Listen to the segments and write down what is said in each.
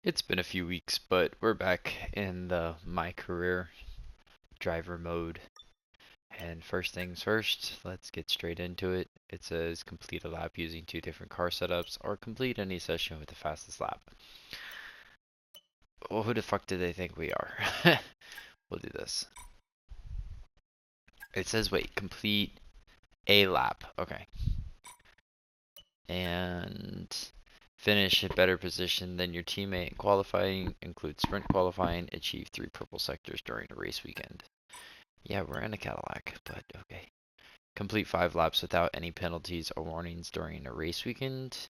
It's been a few weeks, but we're back in the my career driver mode. And first things first, let's get straight into it. It says complete a lap using 2 different car setups or complete any session with the fastest lap. Well, who the fuck do they think we are? We'll do this. It says wait, complete a lap. Okay. And finish a better position than your teammate in qualifying, include sprint qualifying, achieve 3 purple sectors during a race weekend. Yeah, we're in a Cadillac, but okay. Complete 5 laps without any penalties or warnings during a race weekend.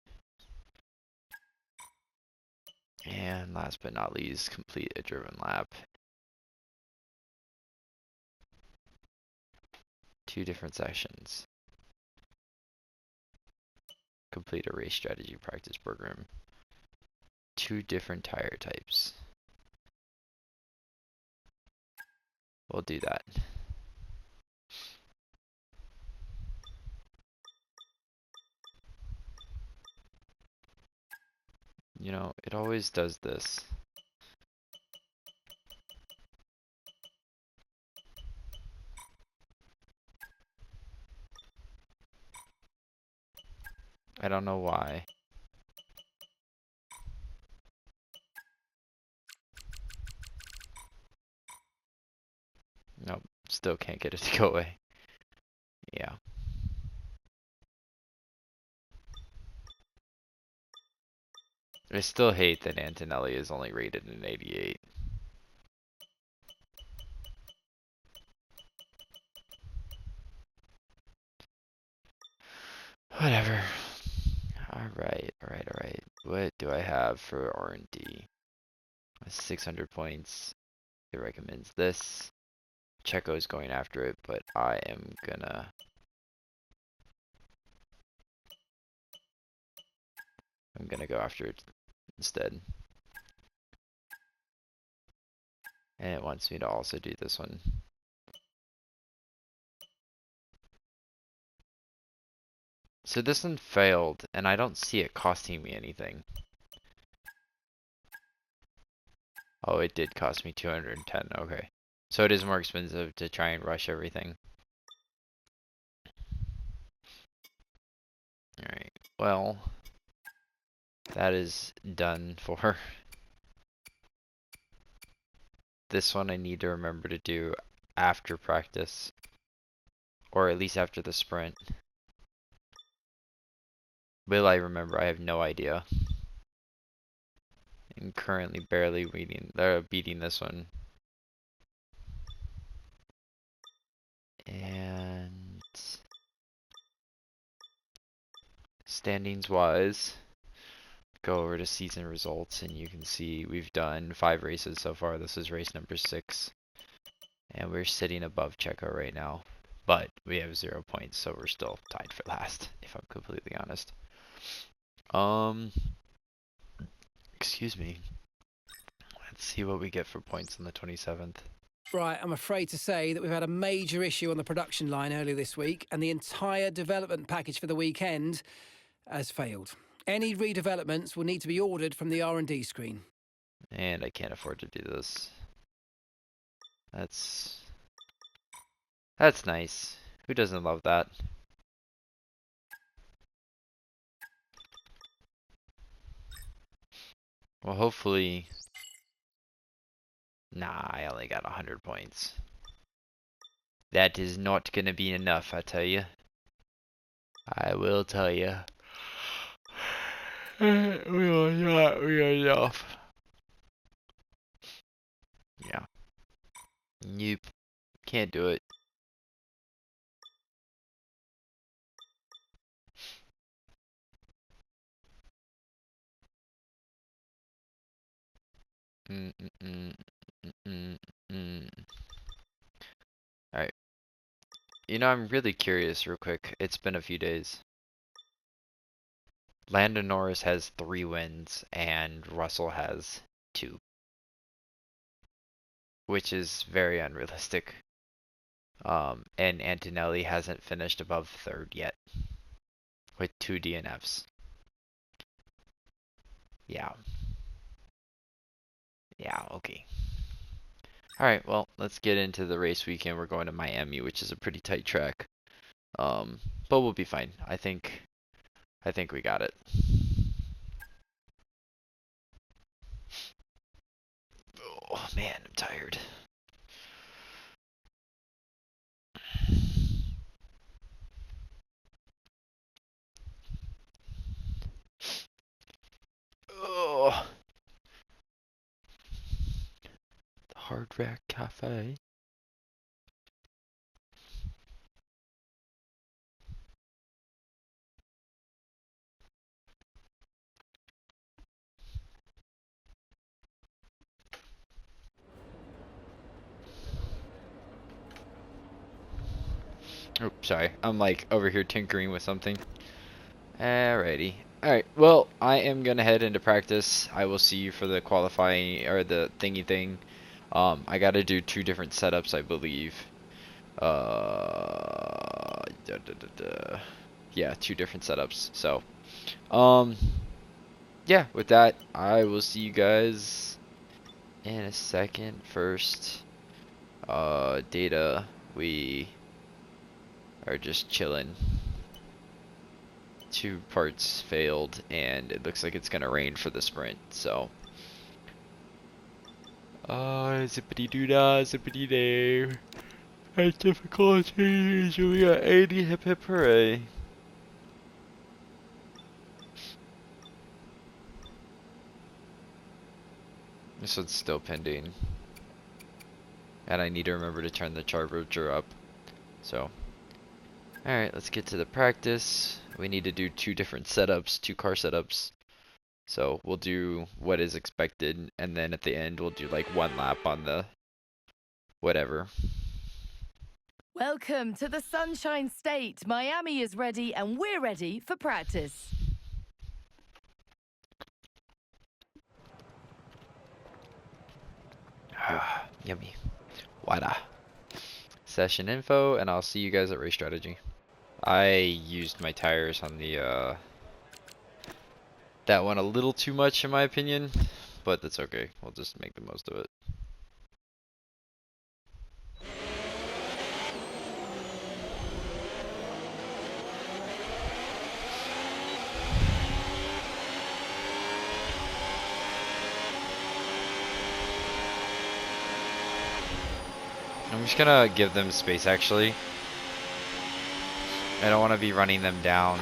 And last but not least, complete a driven lap. 2 different sessions. Complete a race strategy practice program. 2 different tire types. We'll do that. You know, it always does this. I don't know why. Nope, still can't get it to go away. Yeah. I still hate that Antonelli is only rated an 88. Whatever. Alright. What do I have for R&D? 600 points. It recommends this. Checo's going after it, but I'm gonna go after it instead. And it wants me to also do this one. So this one failed, and I don't see it costing me anything. Oh, it did cost me 210, okay. So it is more expensive to try and rush everything. Alright, well, that is done for. This one I need to remember to do after practice. Or at least after the sprint. Will I remember? I have no idea. I'm currently barely beating this one. And standings wise, go over to season results and you can see we've done 5 races so far. This is race number 6. And we're sitting above Checo right now. But we have 0 points, so we're still tied for last, if I'm completely honest. Excuse me. Let's see what we get for points on the 27th. Right, I'm afraid to say that we've had a major issue on the production line earlier this week, and the entire development package for the weekend has failed. Any redevelopments will need to be ordered from the R&D screen. And I can't afford to do this. That's nice. Who doesn't love that? Well, hopefully. Nah, I only got 100 points. That is not gonna be enough, I tell you. I will tell you. We will not be enough. Yeah. Nope. Can't do it. Alright. You know, I'm really curious real quick. It's been a few days. Lando Norris has 3 wins and Russell has 2. Which is very unrealistic. And Antonelli hasn't finished above 3rd yet. With 2 DNFs. Yeah. Yeah, okay. Alright, well, let's get into the race weekend. We're going to Miami, which is a pretty tight track. But we'll be fine. I think we got it. Oh man, I'm tired. Oh, the Hard Rock Cafe. Oh, sorry. I'm like over here tinkering with something. Alrighty. Alright, well, I am gonna head into practice. I will see you for the qualifying, or the thingy thing. I gotta do 2 different setups, I believe. Yeah, 2 different setups. So, yeah, with that, I will see you guys in a second. First, data, we are just chilling. 2 parts failed, and it looks like it's gonna rain for the sprint, so. Zippity doo dah, zippity day. High difficulty, Julia 80, hip hip hooray. This one's still pending. And I need to remember to turn the charger up. So. Alright, let's get to the practice. We need to do 2 different setups, 2 car setups. So we'll do what is expected, and then at the end we'll do like 1 lap on the whatever. Welcome to the Sunshine State. Miami is ready and we're ready for practice. Yummy. Water. Session info, and I'll see you guys at race strategy. I used my tires on the that one a little too much in my opinion, but that's okay. We'll just make the most of it. I'm just gonna give them space actually. I don't want to be running them down.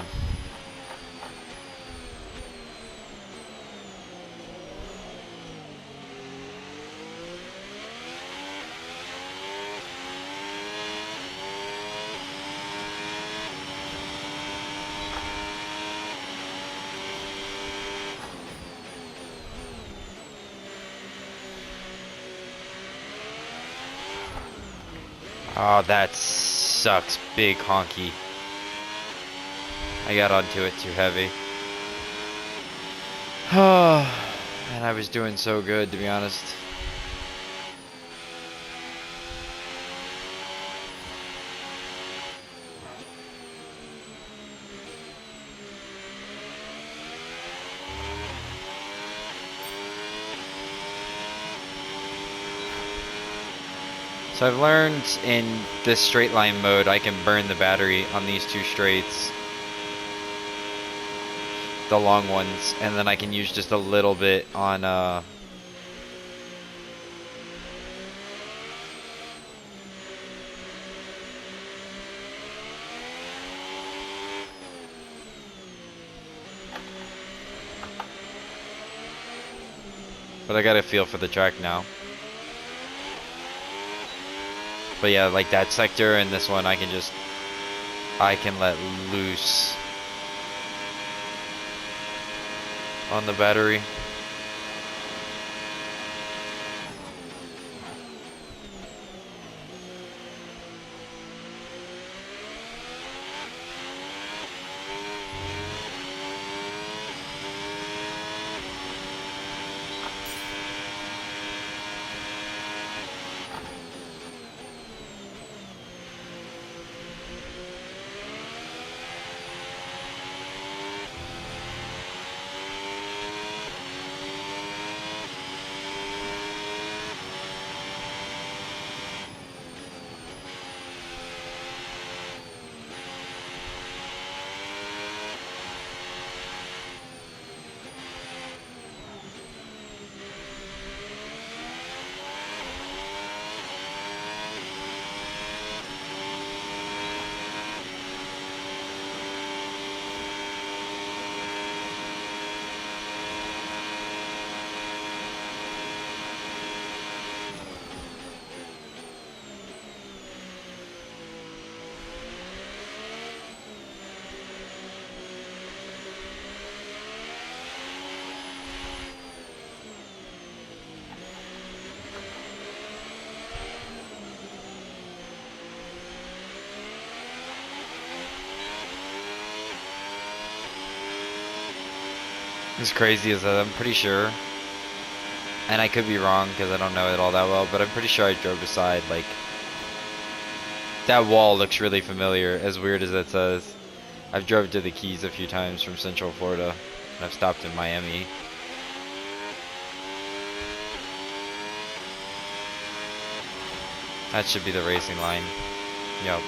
Oh, that sucks. Big honky. I got onto it too heavy. Oh, and I was doing so good, to be honest. So I've learned in this straight line mode I can burn the battery on these 2 straights. The long ones, and then I can use just a little bit on but I got a feel for the track now. But yeah, like that sector and this one I can let loose on the battery. As crazy as that, I'm pretty sure, and I could be wrong because I don't know it all that well, but I'm pretty sure I drove beside, like, that wall looks really familiar, as weird as that says. I've drove to the Keys a few times from Central Florida, and I've stopped in Miami. That should be the racing line. Yep.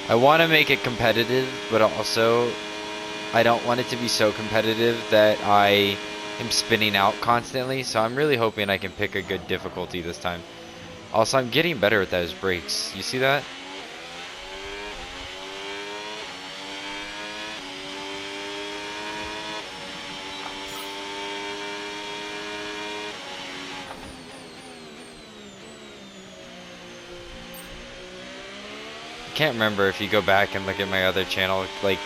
I want to make it competitive, but also I don't want it to be so competitive that I am spinning out constantly, so I'm really hoping I can pick a good difficulty this time. Also, I'm getting better at those brakes. You see that? I can't remember if you go back and look at my other channel, like,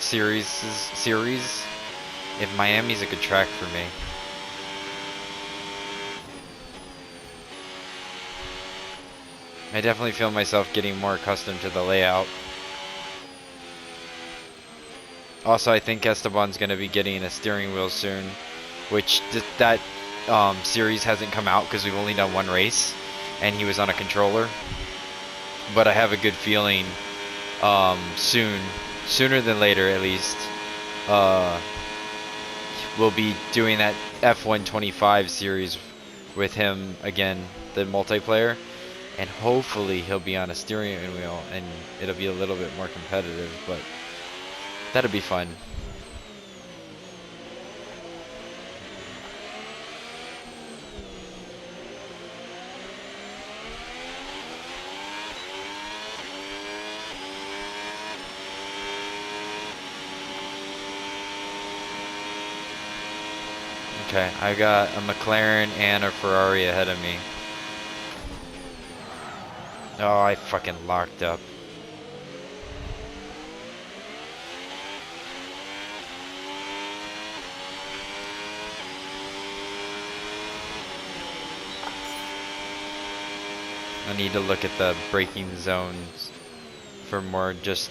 series, if Miami's a good track for me. I definitely feel myself getting more accustomed to the layout. Also, I think Esteban's going to be getting a steering wheel soon, which that series hasn't come out because we've only done one race, and he was on a controller. But I have a good feeling sooner than later at least, we'll be doing that F125 series with him again, the multiplayer, and hopefully he'll be on a steering wheel and it'll be a little bit more competitive, but that'll be fun. Okay, I got a McLaren and a Ferrari ahead of me. Oh, I fucking locked up. I need to look at the braking zones for more just...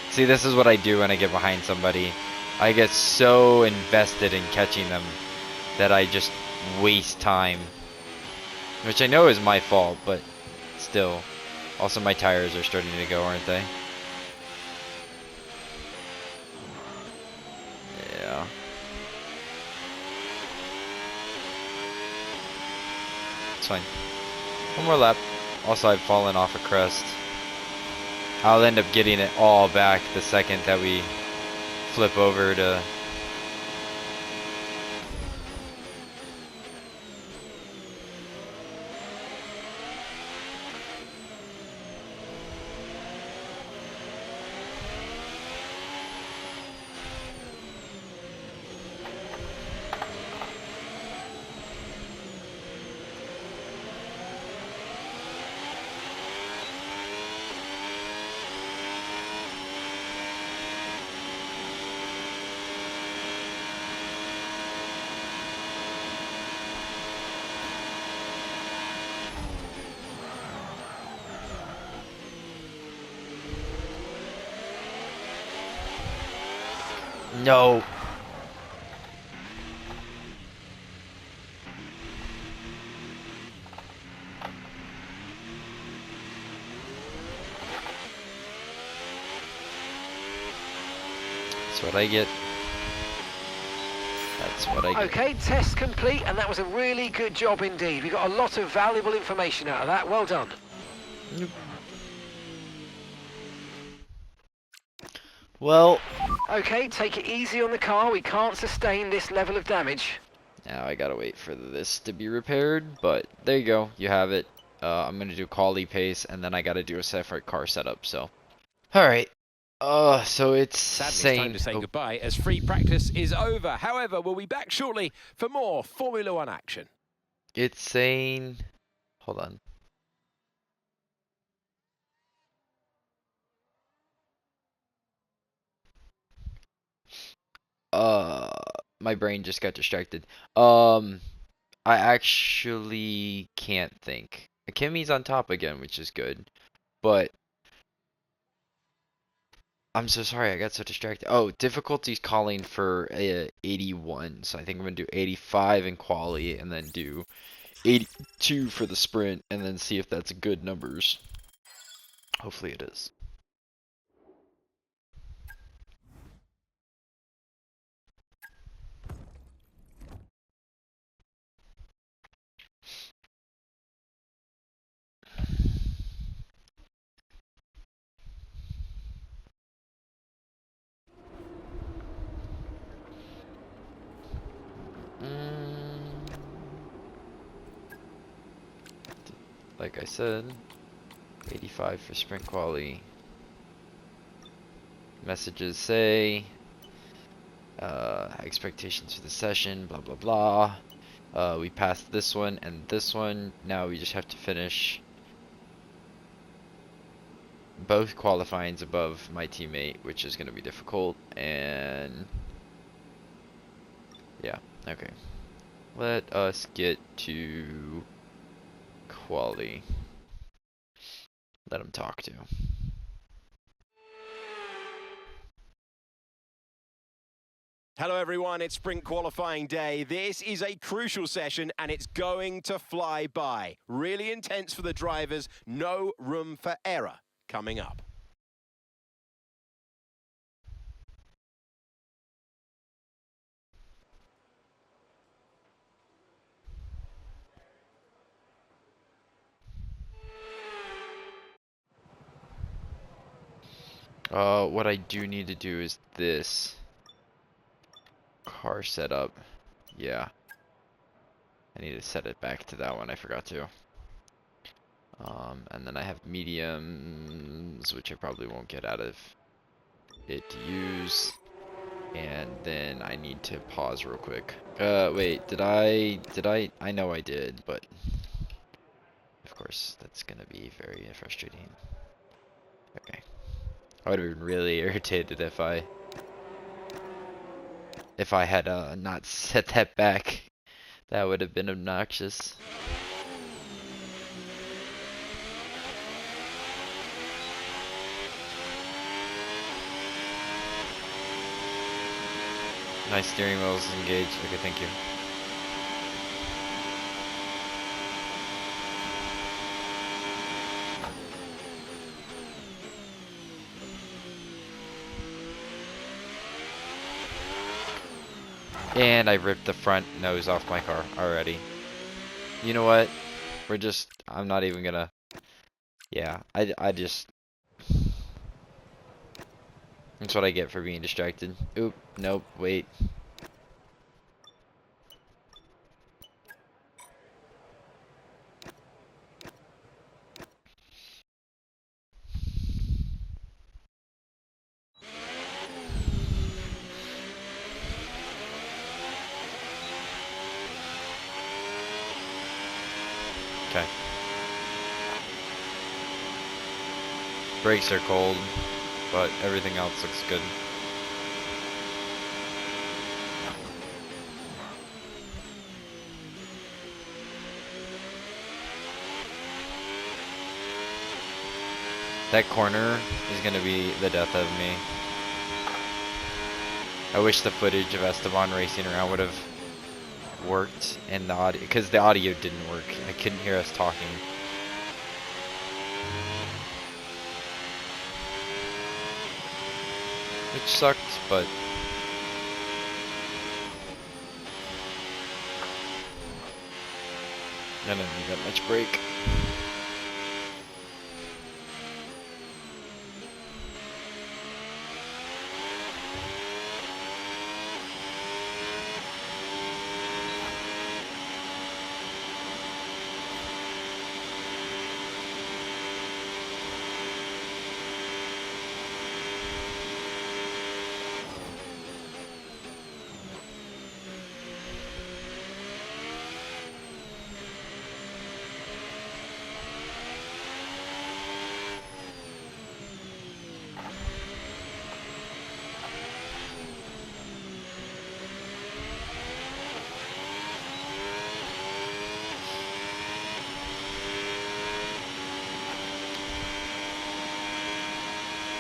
See, this is what I do when I get behind somebody. I get so invested in catching them that I just waste time. Which I know is my fault, but still. Also, my tires are starting to go, aren't they? Yeah. It's fine. One more lap. Also, I've fallen off a crest. I'll end up getting it all back the second that we flip over to... No. That's what I get. That's what I get. Okay, test complete, and that was a really good job indeed. We got a lot of valuable information out of that. Well done. Nope. Well. Okay, take it easy on the car. We can't sustain this level of damage. Now I gotta wait for this to be repaired, but there you go. You have it. I'm gonna do quality pace, and then I gotta do a separate car setup. So, all right. So it's Sadly, it's time to say goodbye as free practice is over. However, we'll be back shortly for more Formula One action. It's saying, hold on. My brain just got distracted. I actually can't think. Kimmy's on top again, which is good, but I'm so sorry, I got so distracted. Oh, difficulty's calling for 81, so I think I'm gonna do 85 in quali, and then do 82 for the sprint, and then see if that's good numbers. Hopefully it is. Like I said, 85 for sprint quali. Messages say expectations for the session, blah blah blah. We passed this one and this one. Now we just have to finish both qualifyings above my teammate, which is going to be difficult. And yeah, okay. Let us get to quali. Let him talk to. Hello everyone, it's sprint qualifying day. This is a crucial session and it's going to fly by. Really intense for the drivers, no room for error coming up. What I do need to do is this car setup. Yeah. I need to set it back to that one, I forgot to. And then I have mediums, which I probably won't get out of it to use. And then I need to pause real quick. Wait, did I know I did, but of course that's gonna be very frustrating. Okay. I would have been really irritated if I had not set that back. That would have been obnoxious. My steering wheel is engaged. Okay, thank you. And I ripped the front nose off my car already. You know what? I'm not even gonna. Yeah, I just. That's what I get for being distracted. Oop, nope, wait. Okay. Brakes are cold, but everything else looks good. That corner is gonna be the death of me. I wish the footage of Esteban racing around would have worked in the audio, because the audio didn't work. I couldn't hear us talking. Which sucked, but I don't need that much break.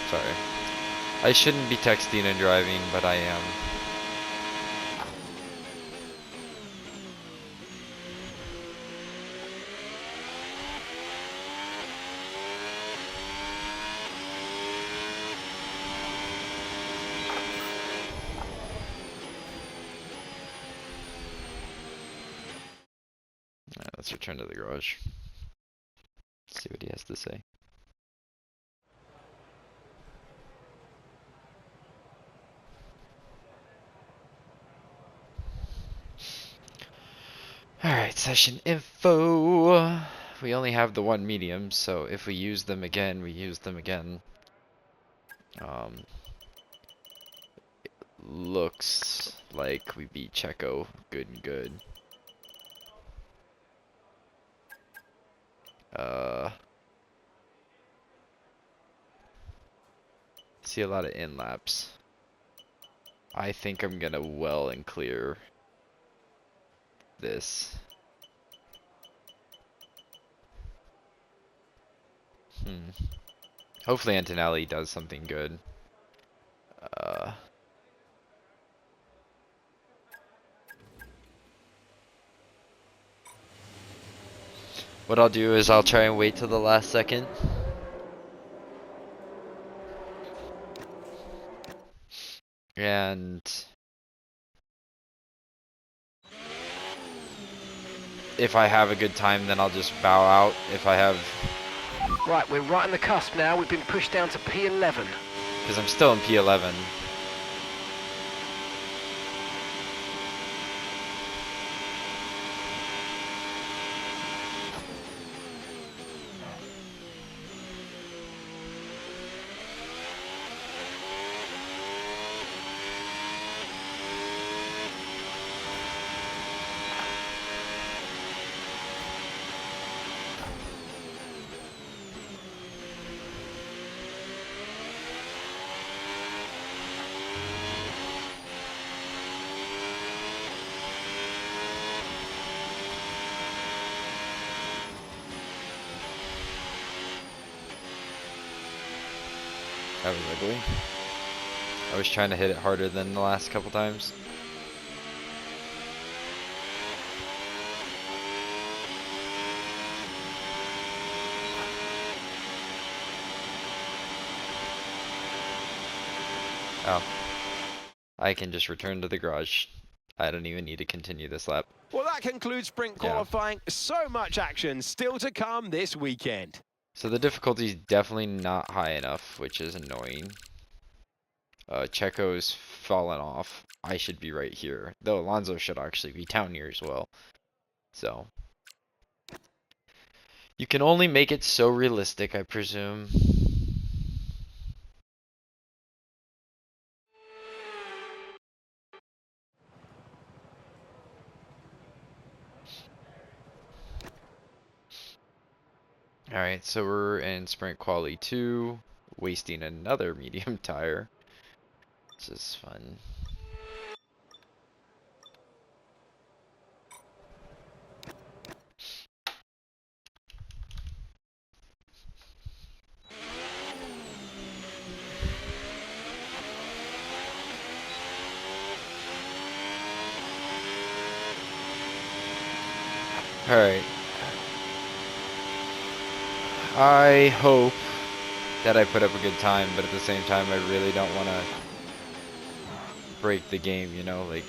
Sorry. I shouldn't be texting and driving, but I am. Alright, let's return to the garage. See what he has to say. Alright, session info. We only have the one medium, so if we use them again, we use them again. Looks like we beat Checo good and good. See a lot of in laps. I think I'm gonna well and clear this. Hopefully Antonelli does something good. What I'll do is I'll try and wait till the last second. And if I have a good time, then I'll just bow out. If I have... Right, we're right on the cusp now. We've been pushed down to P11. Because I'm still in P11. That was ugly. I was trying to hit it harder than the last couple times. Oh. I can just return to the garage. I don't even need to continue this lap. Well, that concludes sprint qualifying. So much action still to come this weekend. So the difficulty is definitely not high enough, which is annoying. Checo's fallen off. I should be right here. Though Alonso should actually be down here as well. So. You can only make it so realistic, I presume. Alright, so we're in sprint quali 2, wasting another medium tire. This is fun. Alright. I hope that I put up a good time, but at the same time, I really don't want to break the game, you know? Like,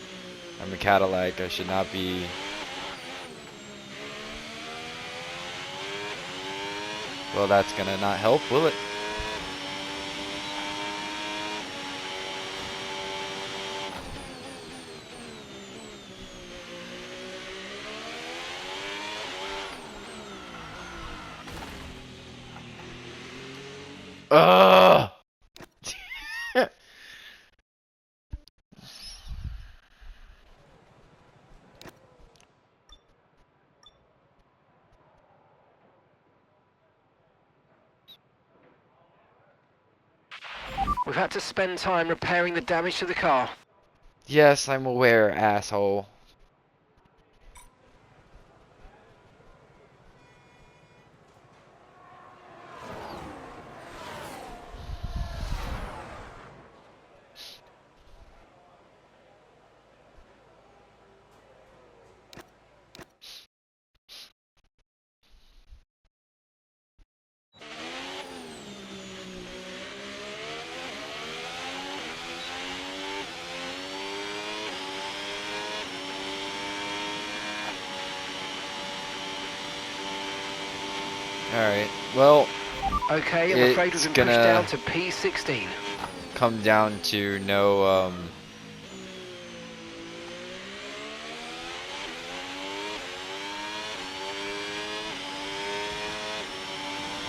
I'm a Cadillac, I should not be... Well, that's gonna not help, will it? Ugh! We've had to spend time repairing the damage to the car. Yes, I'm aware, asshole. Alright, well, Okay, I'm afraid it's we've been pushed gonna down to P16. come down to no,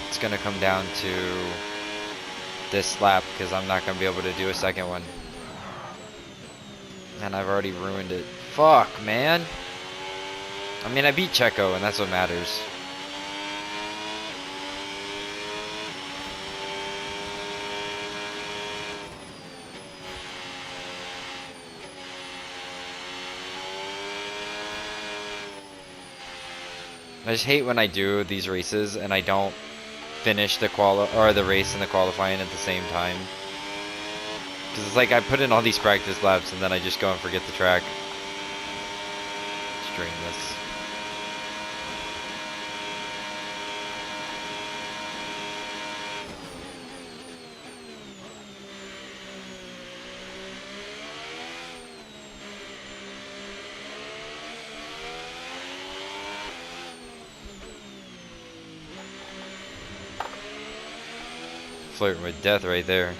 it's gonna come down to this lap, because I'm not gonna be able to do a second one. And I've already ruined it. Fuck, man! I mean, I beat Checo, and that's what matters. I just hate when I do these races and I don't finish the the race and the qualifying at the same time. Because it's like I put in all these practice laps and then I just go and forget the track. Let's drain this. Flirting with death right there.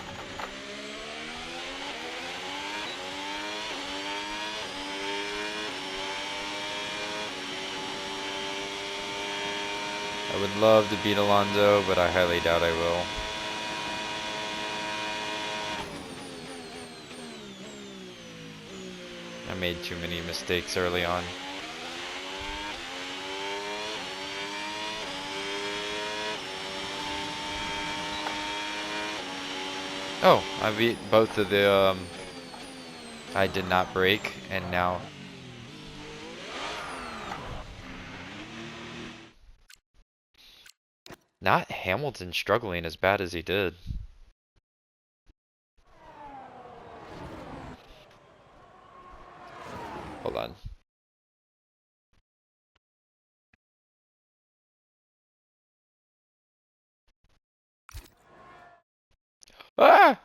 I would love to beat Alonso, but I highly doubt I will. I made too many mistakes early on. Oh, I beat both of the, I did not break, and now... Not Hamilton struggling as bad as he did. Hold on. Ah!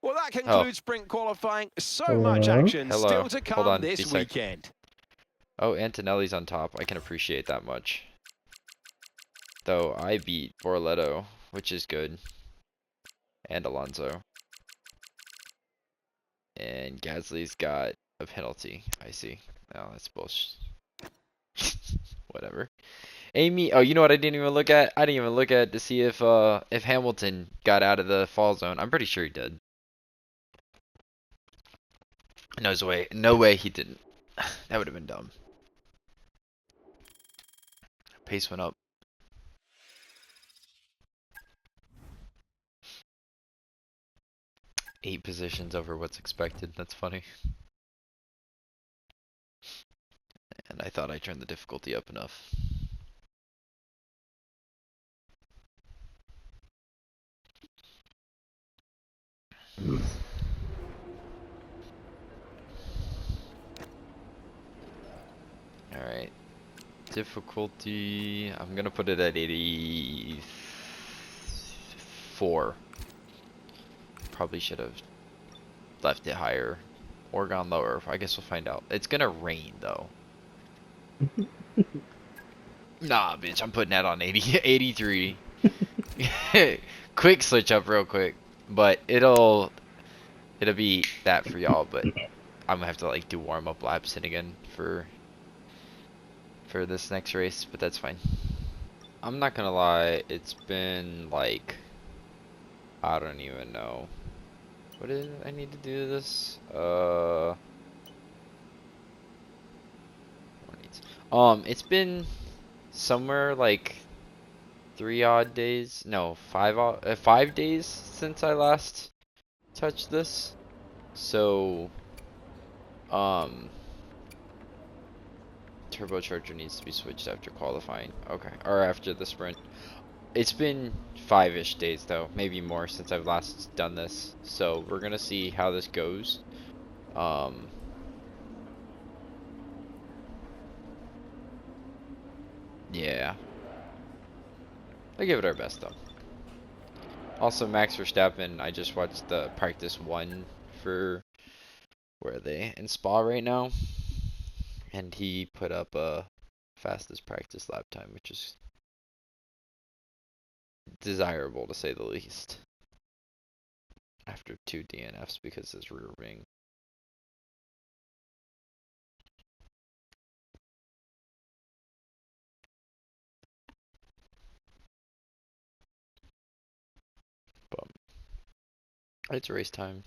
Well, that concludes sprint qualifying. So much action Hello. still to Hold come on, this be sec. weekend. Oh, Antonelli's on top. I can appreciate that much. Though I beat Borletto, which is good. And Alonso. And Gasly's got a penalty. I see. Oh, that's bullshit. Whatever. Amy, oh, you know what I didn't even look at? I didn't even look at to see if Hamilton got out of the fall zone. I'm pretty sure he did. No way he didn't. That would have been dumb. Pace went up. Eight positions over what's expected. That's funny. And I thought I turned the difficulty up enough. Alright. Difficulty, I'm gonna put it at 84. Probably should have left it higher or gone lower. I guess we'll find out. It's gonna rain though. Nah, bitch, I'm putting that on 80, 83. Quick switch up real quick. But it'll be that for y'all, but I'm gonna have to like do warm up laps and again for this next race, but that's fine. I'm not gonna lie, it's been like, I don't even know. What did I need to do this? It's been somewhere like 5 days since I last touched this. So, turbocharger needs to be switched after qualifying. Okay, or after the sprint. It's been 5-ish days though, maybe more since I've last done this. So we're gonna see how this goes. Yeah. I'll give it our best though. Also, Max Verstappen, I just watched the practice 1 for where are they in Spa right now, and he put up a fastest practice lap time, which is desirable to say the least. After 2 DNFs because his rear wing. But it's race time.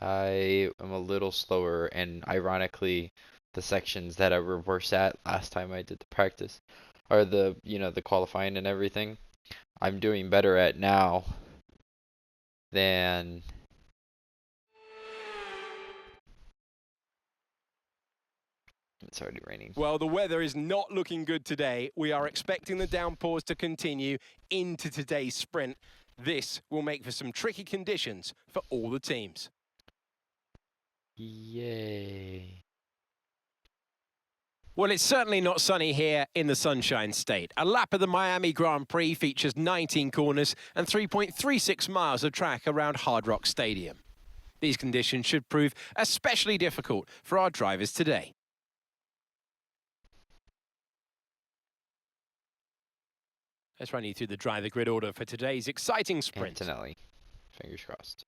I am a little slower, and ironically, the sections that I were worse at last time I did the practice, or the qualifying and everything, I'm doing better at now than. It's already raining. Well, the weather is not looking good today. We are expecting the downpours to continue into today's sprint. This will make for some tricky conditions for all the teams. Yay. Well, it's certainly not sunny here in the Sunshine State. A lap of the Miami Grand Prix features 19 corners and 3.36 miles of track around Hard Rock Stadium. These conditions should prove especially difficult for our drivers today. Let's run you through the driver grid order for today's exciting sprint. Antonelli. Fingers crossed.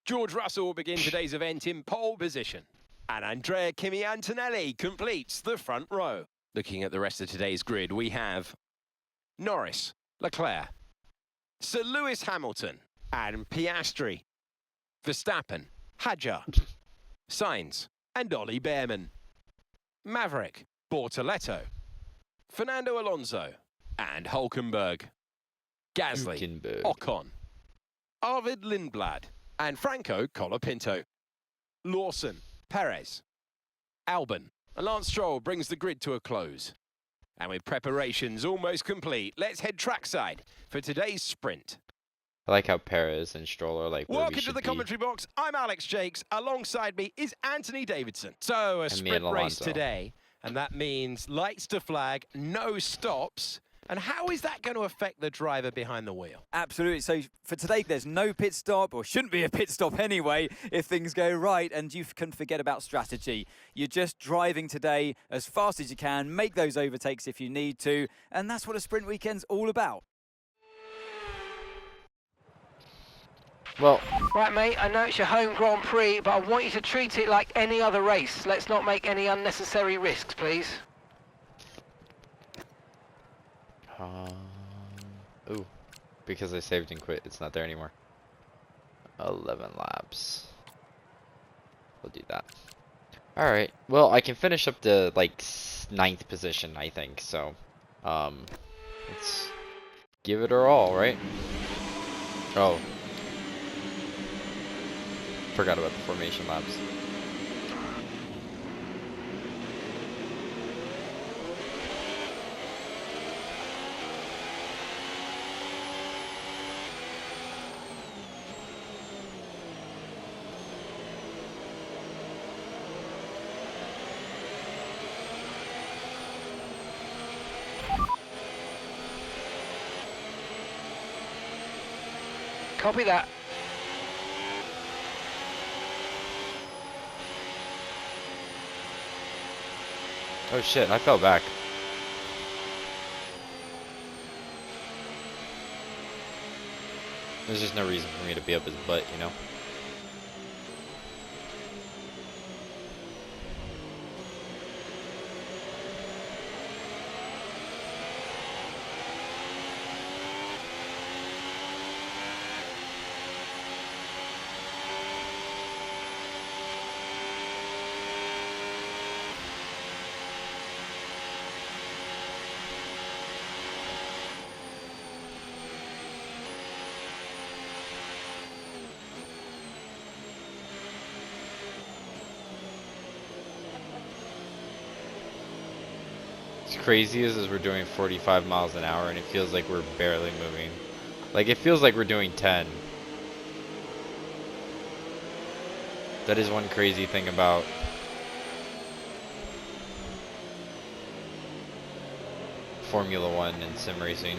George Russell will begin today's event in pole position. And Andrea Kimi Antonelli completes the front row. Looking at the rest of today's grid, we have Norris, Leclerc, Sir Lewis Hamilton, and Piastri, Verstappen, Hadjar, Sainz, and Ollie Behrman, Maverick, Bortoletto, Fernando Alonso, and Hulkenberg, Gasly, Ocon, Arvid Lindblad, and Franco Colapinto, Lawson, Perez, Albon, and Lance Stroll brings the grid to a close. And with preparations almost complete, let's head trackside for today's sprint. I like how Perez and Stroll are like, welcome to the commentary box. I'm Alex Jakes. Alongside me is Anthony Davidson. So a sprint race today, and that means lights to flag, no stops. And how is that going to affect the driver behind the wheel? Absolutely. So for today, there's no pit stop, or shouldn't be a pit stop anyway, if things go right, and you can forget about strategy. You're just driving today as fast as you can, make those overtakes if you need to, and that's what a sprint weekend's all about. Well, Right, mate, I know it's your home Grand Prix, but I want you to treat it like any other race. Let's not make any unnecessary risks, please. Ooh, because I saved and quit, it's not there anymore. 11 laps. We'll do that. Alright, well, I can finish up to, like, 9th position, I think, so, let's give it our all, right? Oh. Forgot about the formation laps. Copy that. Oh shit, I fell back. There's just no reason for me to be up his butt, you know? What's crazy is we're doing 45 miles an hour and it feels like we're barely moving. Like it feels like we're doing 10. That is one crazy thing about Formula One and sim racing.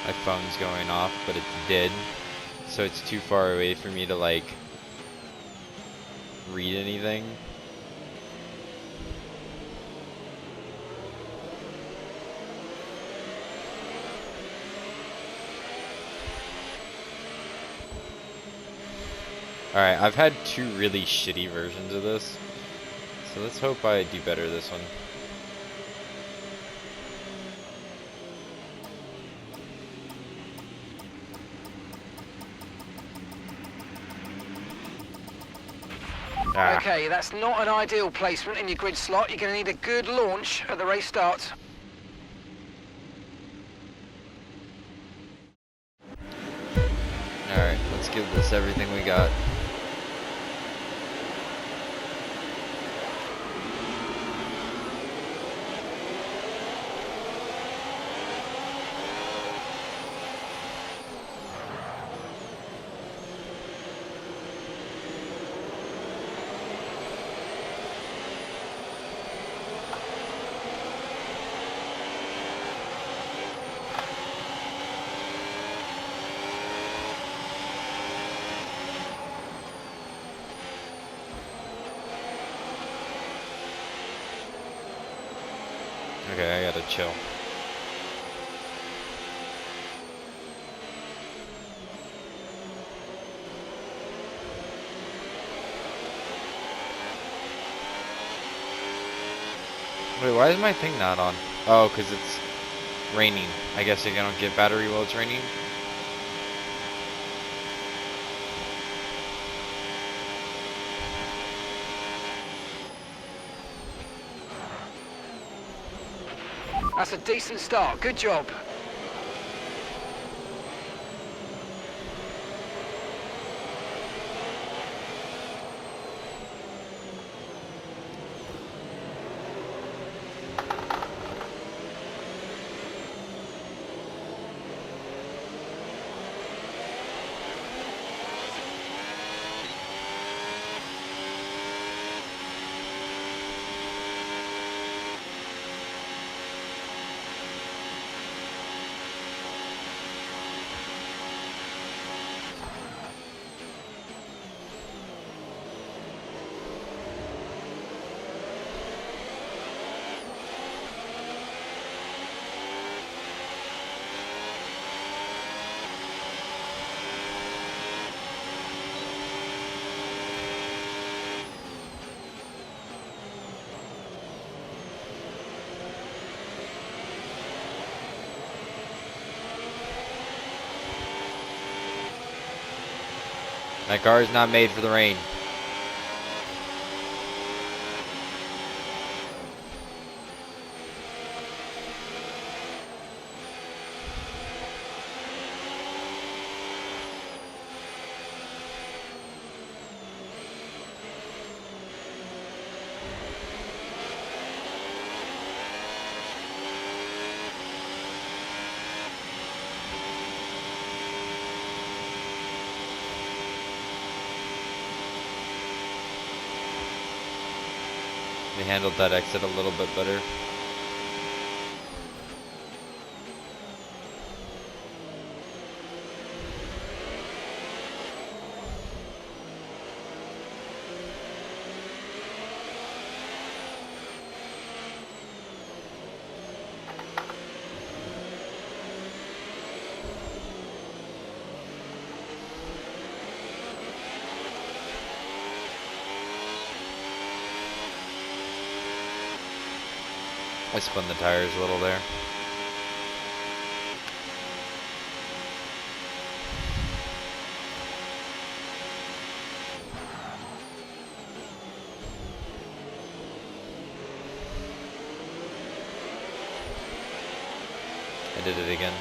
My phone's going off, but it's dead, so it's too far away for me to like read anything. Alright, I've had 2 really shitty versions of this, so let's hope I do better this one. Okay, that's not an ideal placement in your grid slot. You're going to need a good launch at the race start. Alright, let's give this everything we got. Okay, I gotta chill. Wait, why is my thing not on? Oh, because it's raining. I guess you don't get battery while it's raining. That's a decent start. Good job. My car is not made for the rain. We handled that exit a little bit better. I spun the tires a little there. I did it again.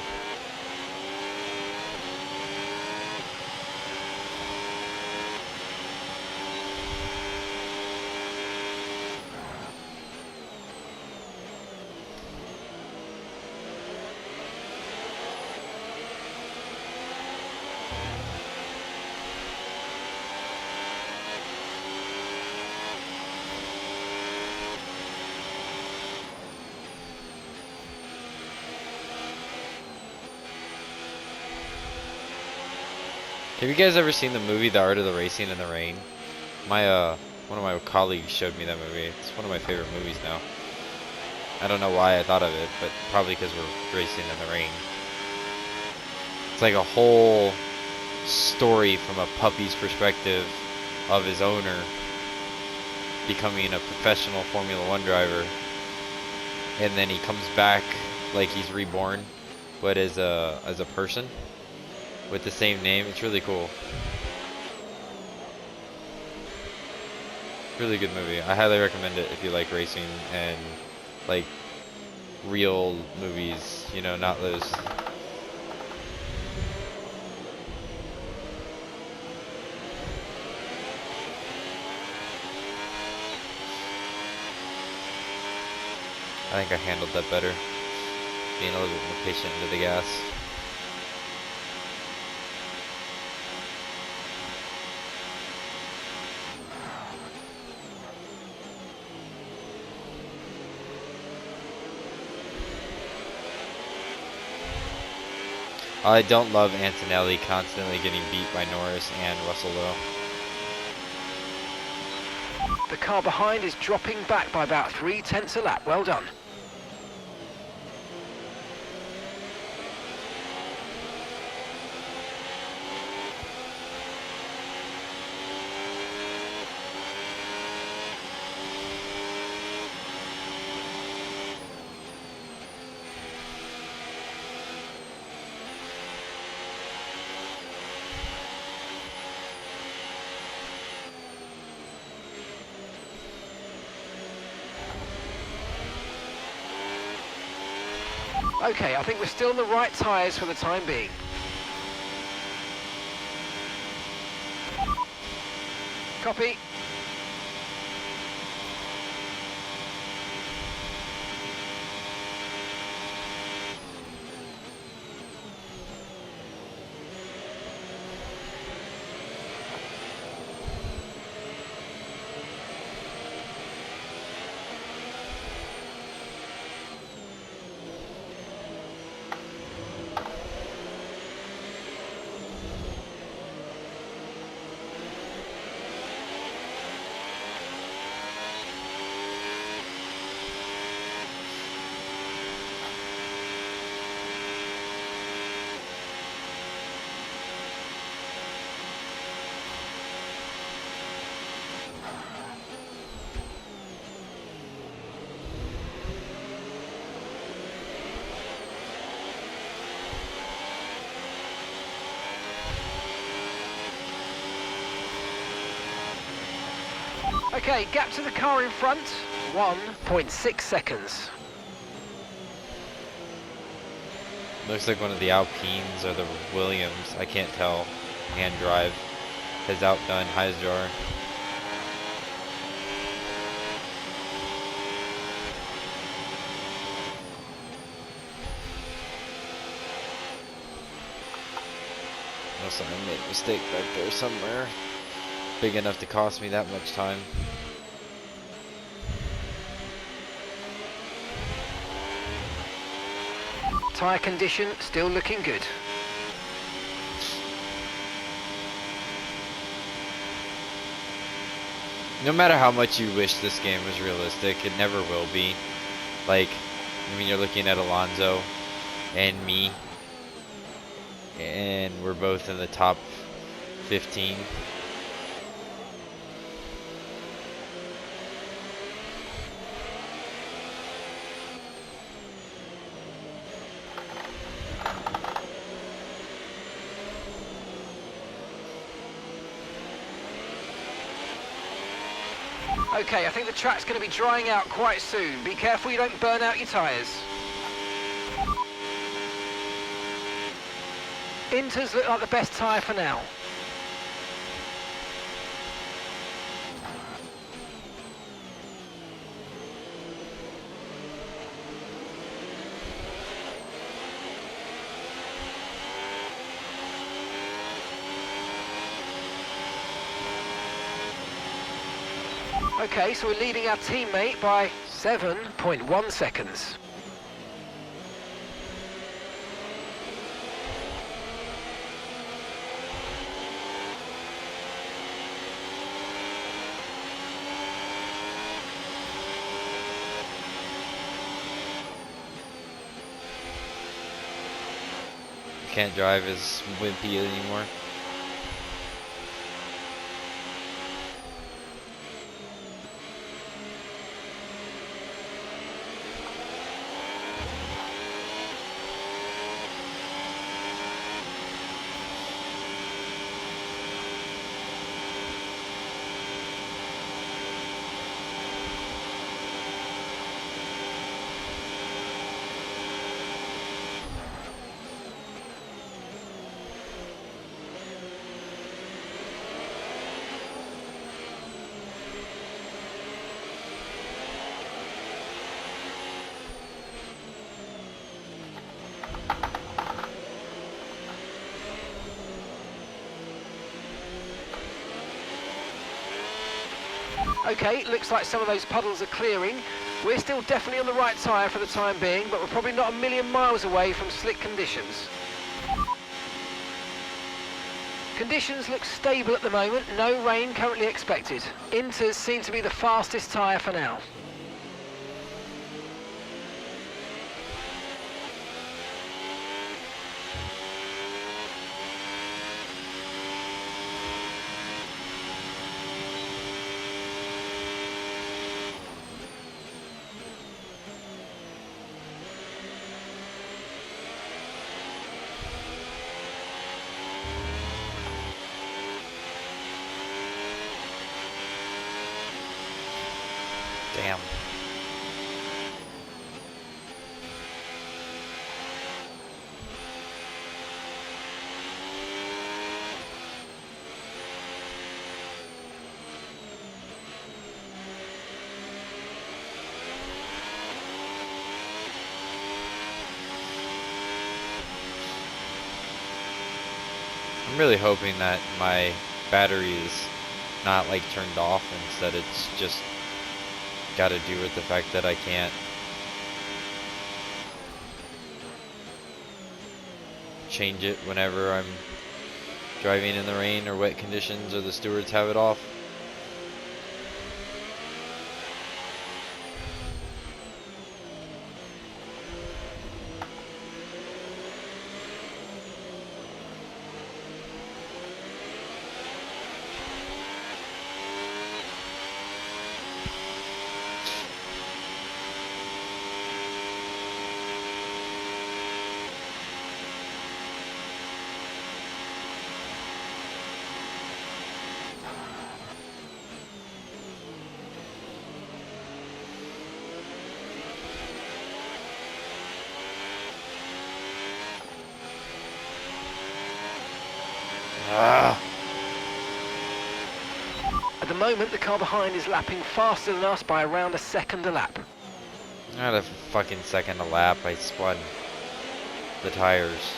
Have you guys ever seen the movie The Art of the Racing in the Rain? One of my colleagues showed me that movie. It's one of my favorite movies now. I don't know why I thought of it, but probably because we're racing in the rain. It's like a whole story from a puppy's perspective of his owner becoming a professional Formula One driver, and then he comes back like he's reborn, but as a person with the same name. It's really cool. Really good movie. I highly recommend it if you like racing and like real movies, you know, not those. I think I handled that better. Being a little bit more patient into the gas. I don't love Antonelli constantly getting beat by Norris and Russell though. The car behind is dropping back by about 3/10 a lap. Well done. Okay, I think we're still on the right tyres for the time being. Copy. Okay, gap to the car in front, 1.6 seconds. Looks like one of the Alpines or the Williams, I can't tell, hand drive, has outdone Heisjar. Looks like I made a mistake back there somewhere, big enough to cost me that much time. Tyre condition still looking good. No matter how much you wish this game was realistic, it never will be. Like, I mean, you're looking at Alonso and me, and we're both in the top 15. Okay, I think the track's going to be drying out quite soon. Be careful you don't burn out your tyres. Inters look like the best tyre for now. Okay, so we're leading our teammate by 7.1 seconds. Can't drive as wimpy anymore. Okay, looks like some of those puddles are clearing. We're still definitely on the right tyre for the time being, but we're probably not a million miles away from slick conditions. Conditions look stable at the moment, no rain currently expected. Inters seem to be the fastest tyre for now. Damn. I'm really hoping that my battery is not like turned off, instead it's just got to do with the fact that I can't change it whenever I'm driving in the rain or wet conditions, or the stewards have it off. At the moment, the car behind is lapping faster than us by around a second a lap. Not a fucking second a lap. I spun the tires.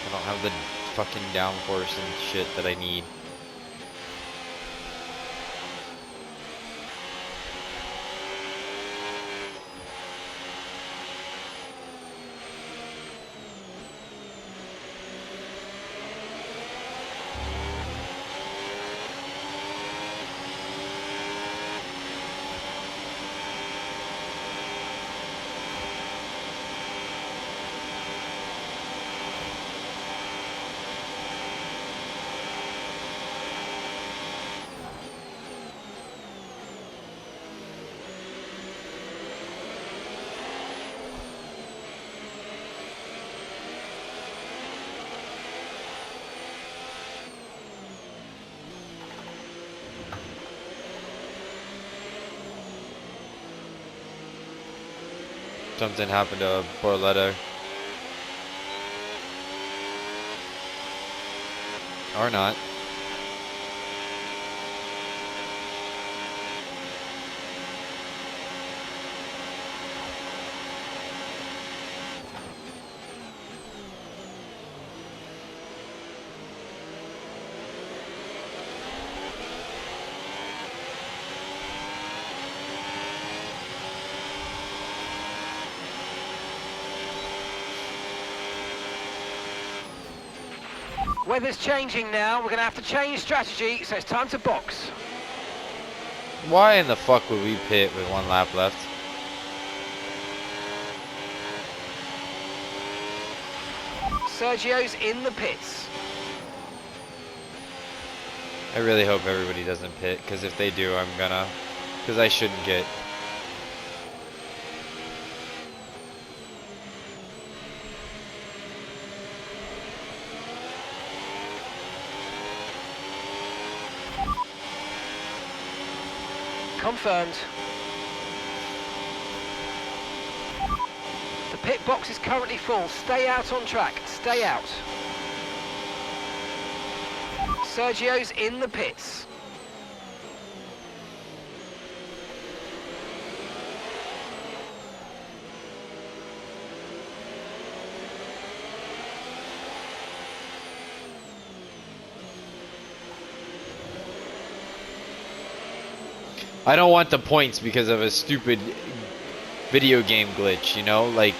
I don't have the fucking downforce and shit that I need. Something happened to Borletto. Or not. Weather's changing now. We're going to have to change strategy, so it's time to box. Why in the fuck would we pit with 1 lap left? Sergio's in the pits. I really hope everybody doesn't pit, because if they do, I'm gonna... Because I shouldn't get... Confirmed. The pit box is currently full. Stay out on track. Stay out. Sergio's in the pits. I don't want the points because of a stupid video game glitch, you know? Like...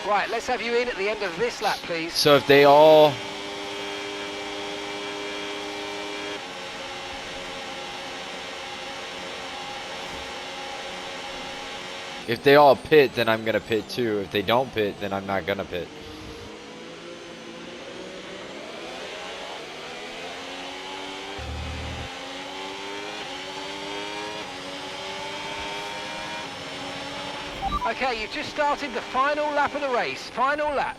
Right, let's have you in at the end of this lap, please. So if they all... If they all pit, then I'm gonna pit too. If they don't pit, then I'm not gonna pit. Okay, you've just started the final lap of the race. Final lap.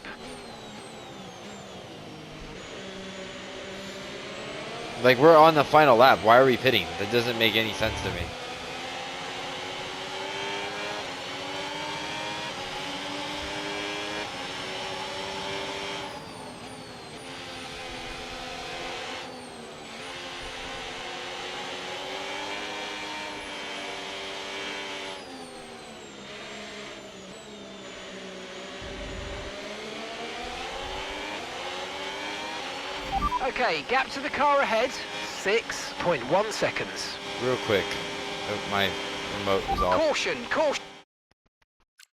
Like, we're on the final lap. Why are we pitting? That doesn't make any sense to me. Okay, gap to the car ahead, 6.1 seconds. Real quick. Oh, my remote is off. Caution, caution.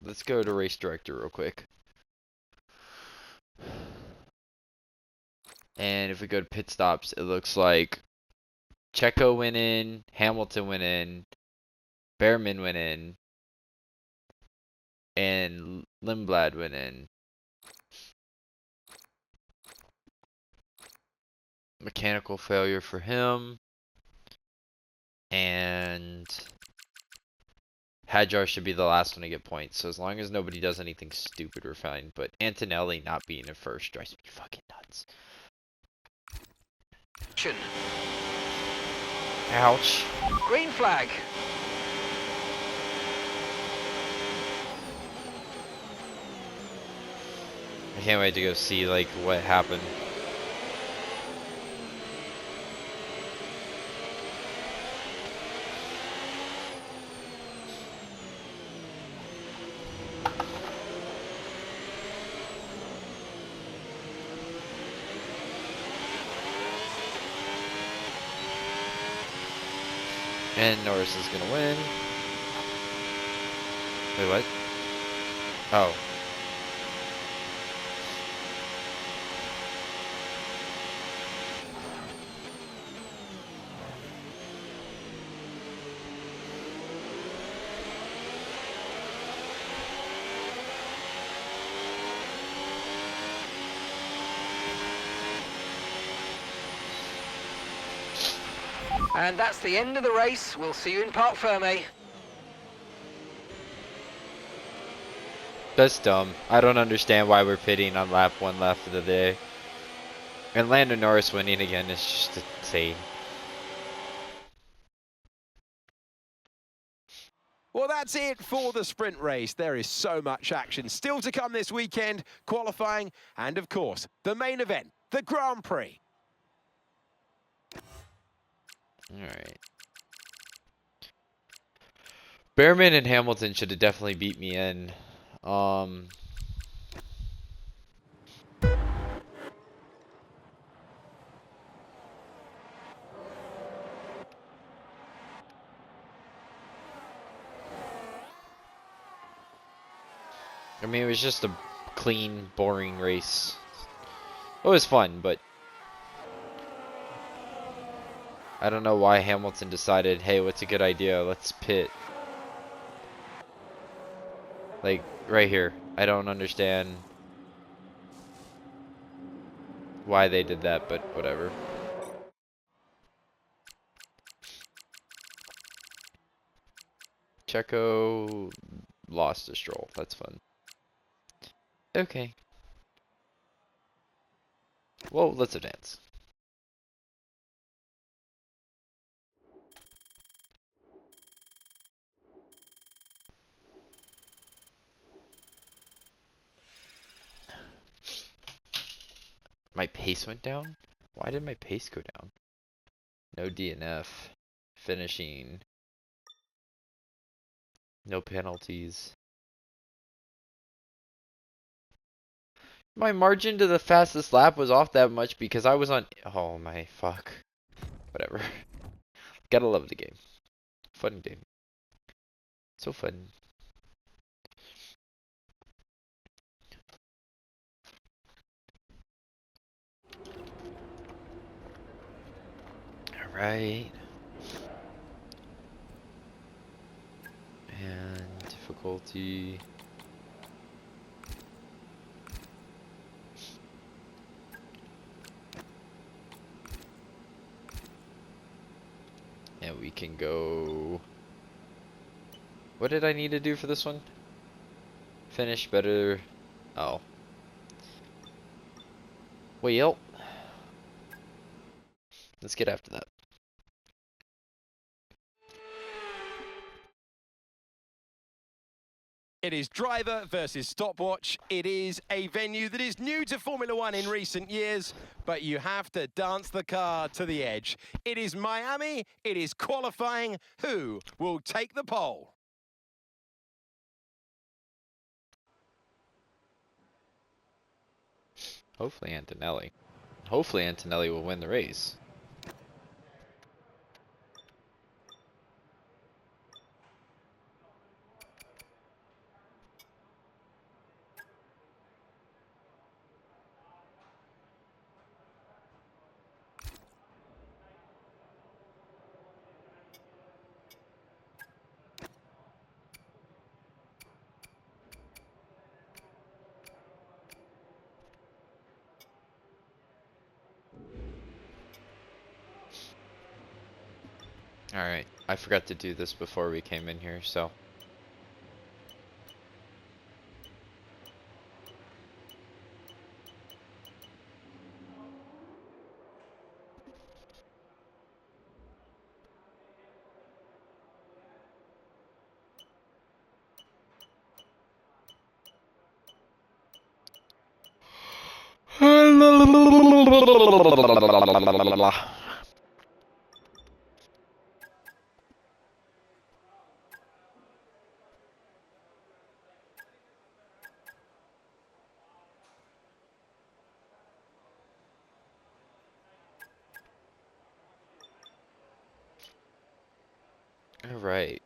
Let's go to race director real quick. And if we go to pit stops, it looks like Checo went in, Hamilton went in, Behrman went in, and Lindblad went in. Mechanical failure for him. And Hadjar should be the last one to get points. So as long as nobody does anything stupid, we're fine. But Antonelli not being in first drives me fucking nuts. Ouch. Green flag. I can't wait to go see like what happened. And Norris is gonna win. Wait, what? Oh. And that's the end of the race. We'll see you in Parc Ferme. That's dumb. I don't understand why we're pitting on lap 1 left of the day. And Lando Norris winning again is just insane. Well, that's it for the sprint race. There is so much action still to come this weekend, qualifying, and of course, the main event, the Grand Prix. Alright. Behrman and Hamilton should have definitely beat me in. I mean, it was just a clean, boring race. It was fun, but I don't know why Hamilton decided, hey, what's a good idea? Let's pit. Like, right here. I don't understand why they did that, but whatever. Checo lost a Stroll. That's fun. Okay. Well, let's advance. My pace went down? Why did my pace go down? No DNF. Finishing. No penalties. My margin to the fastest lap was off that much because I was on... Oh my fuck. Whatever. Gotta love the game. Fun game. So fun. Alright. And difficulty. And we can go... What did I need to do for this one? Finish better... Oh. Well. Let's get after that. It is driver versus stopwatch. It is a venue that is new to Formula One in recent years, but you have to dance the car to the edge. It is Miami, it is qualifying. Who will take the pole? Hopefully Antonelli. Hopefully Antonelli will win the race. Alright, I forgot to do this before we came in here, so. Alright.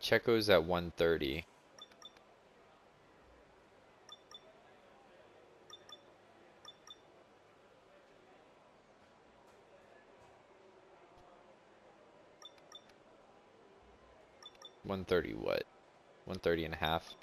Checo's at 130. $130 what? 130 and a half.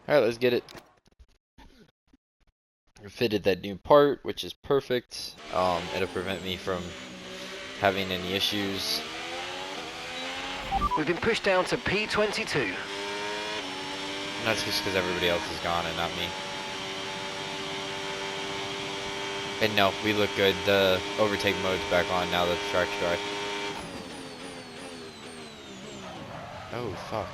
Alright, let's get it. I fitted that new part, which is perfect. It'll prevent me from having any issues. We've been pushed down to P22. And that's just because everybody else is gone and not me. And no, we look good. The overtake mode's back on now that the track's dry. Oh, fuck.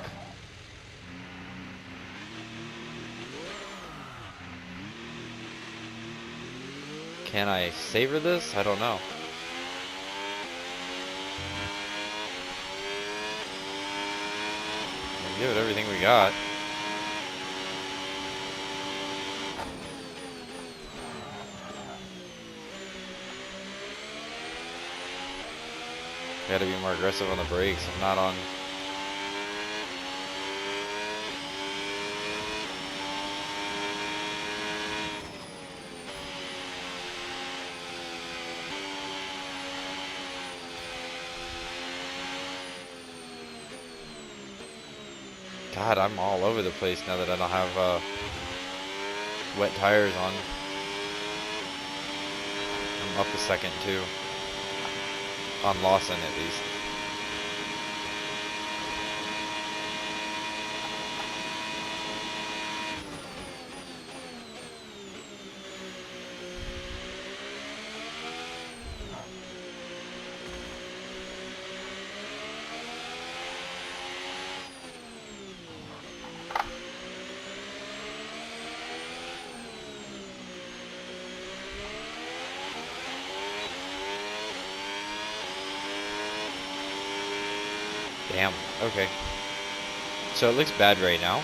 Can I savor this? I don't know. We'll give it everything we got. Gotta be more aggressive on the brakes. I'm not on. God, I'm all over the place now that I don't have wet tires on. I'm up a second too. On Lawson at least. Damn, okay. So it looks bad right now.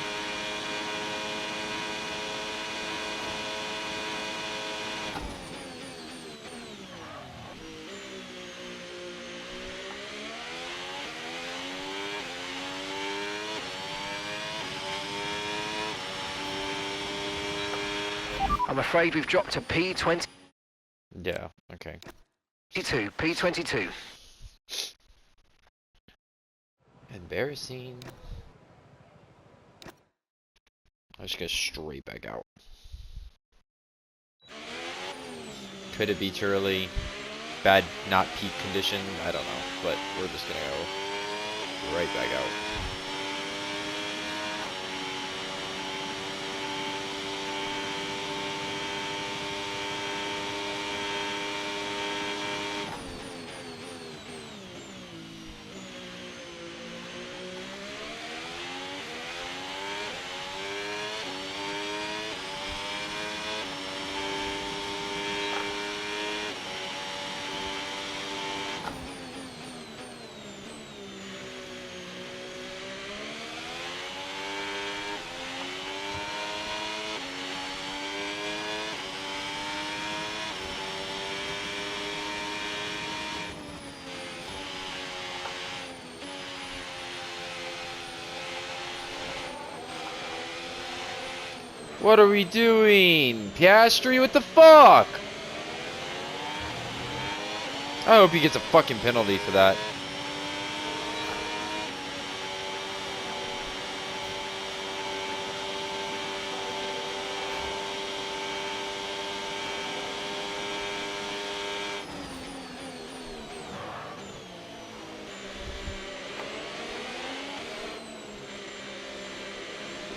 I'm afraid we've dropped to P22. Yeah, okay. P22. Embarrassing. I just go straight back out. Could it be too early? Bad, not peak condition? I don't know, but we're just gonna go right back out. What are we doing? Piastri, what the fuck? I hope he gets a fucking penalty for that.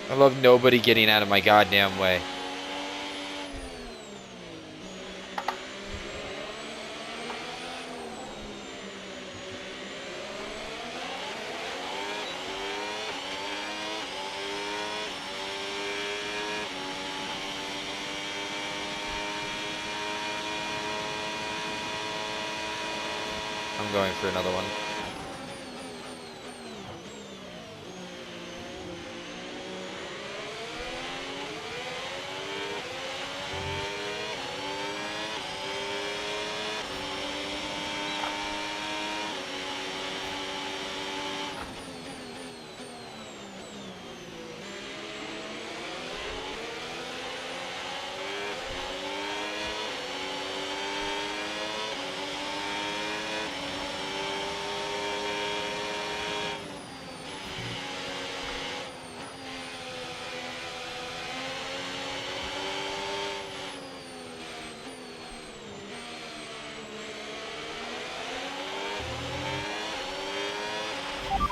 I love nobody getting out of my goddamn way. I'm going for another one.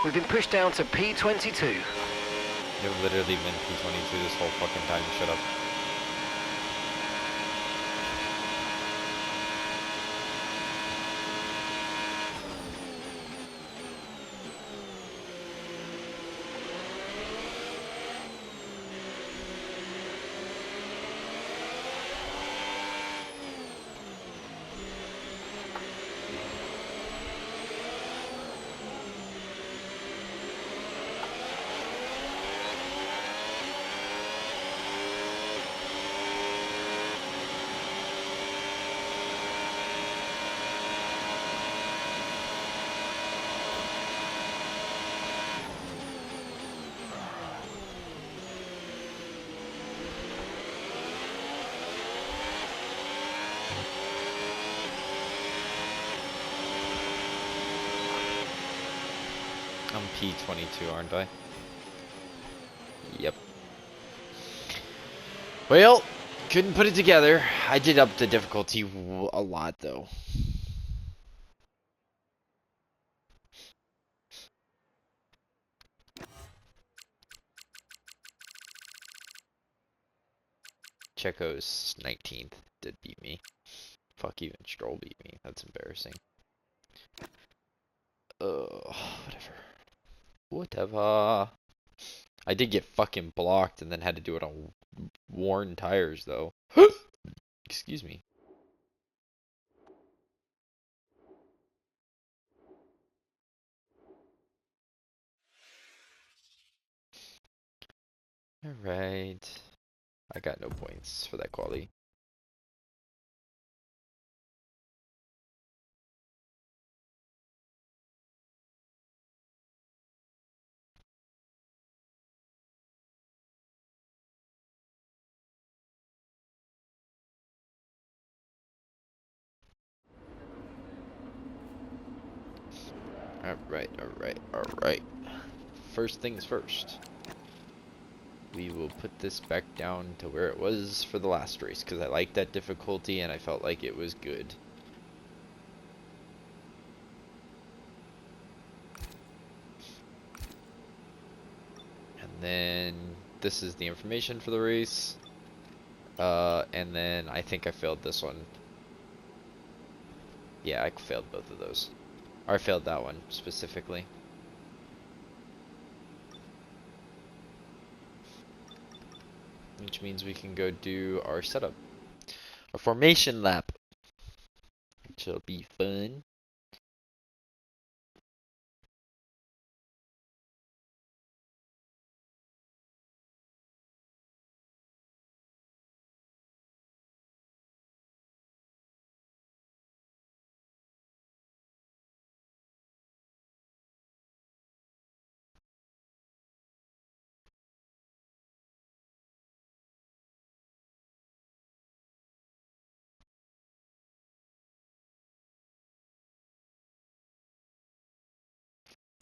We've been pushed down to P22. You've literally been P22 this whole fucking time. Shut up. I'm P22, aren't I? Yep. Well, couldn't put it together. I did up the difficulty a lot, though. Checo's 19th did beat me. Fuck, even Stroll beat me. That's embarrassing. Whatever. Whatever. I did get fucking blocked and then had to do it on worn tires, though. Excuse me. Alright. I got no points for that quality. Alright. First things first. We will put this back down to where it was for the last race, because I liked that difficulty and I felt like it was good. And then this is the information for the race. And then I think I failed this one. Yeah, I failed both of those. Or I failed that one specifically. Which means we can go do our setup. A formation lap. Which will be fun.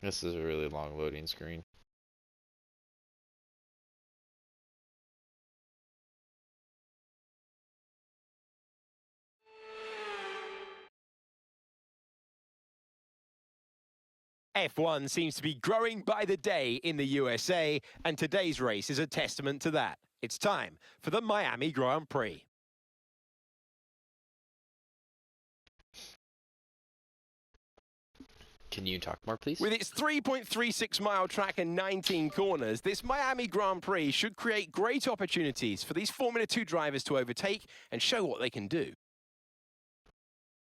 This is a really long loading screen. F1 seems to be growing by the day in the USA, and today's race is a testament to that. It's time for the Miami Grand Prix. Can you talk more, please? With its 3.36-mile track and 19 corners, this Miami Grand Prix should create great opportunities for these Formula 2 drivers to overtake and show what they can do.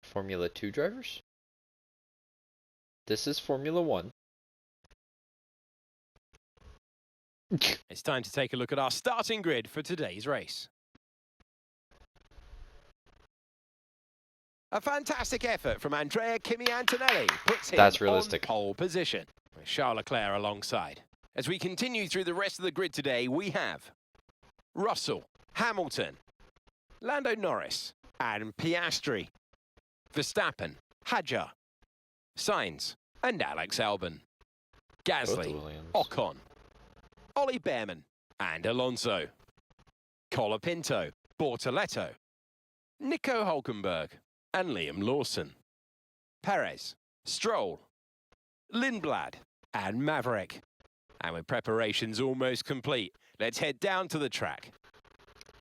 Formula 2 drivers? This is Formula 1. It's time to take a look at our starting grid for today's race. A fantastic effort from Andrea Kimi Antonelli puts him on pole position, with Charles Leclerc alongside. As we continue through the rest of the grid today, we have Russell, Hamilton, Lando Norris, and Piastri, Verstappen, Hadjar, Sainz, and Alex Albon, Gasly, Ocon, Ollie Behrman, and Alonso, Colapinto, Bortoletto, Nico Hulkenberg, and Liam Lawson, Perez, Stroll, Lindblad, and Maverick. And with preparations almost complete, let's head down to the track.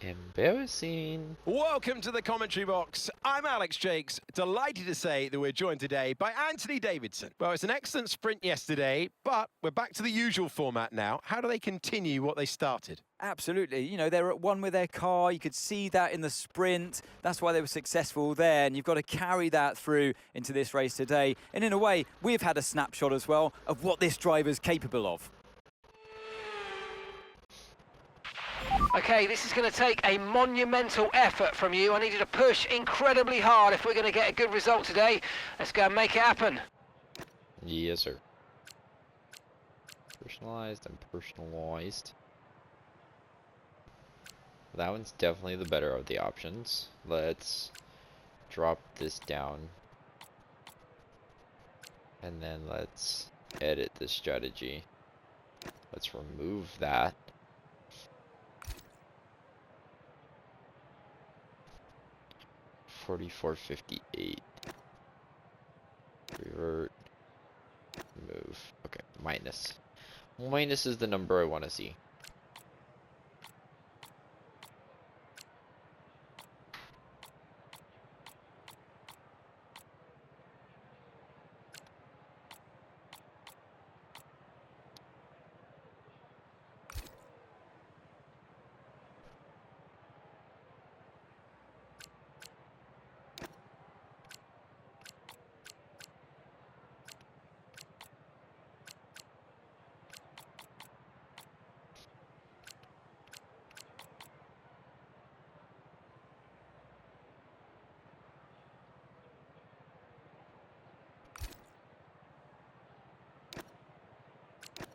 Embarrassing. Welcome to the commentary box. I'm Alex Jakes, delighted to say that we're joined today by Anthony Davidson. Well, it's an excellent sprint yesterday, but we're back to the usual format now. How do they continue what they started? Absolutely. You know, they're at one with their car. You could see that in the sprint. That's why they were successful there. And you've got to carry that through into this race today. And in a way, we've had a snapshot as well of what this driver's capable of. Okay, this is going to take a monumental effort from you. I need you to push incredibly hard if we're going to get a good result today. Let's go and make it happen. Yes, sir. Personalized and personalized. That one's definitely the better of the options. Let's drop this down. And then let's edit the strategy. Let's remove that. $44.58. Revert. Move. Okay, minus. Minus is the number I want to see.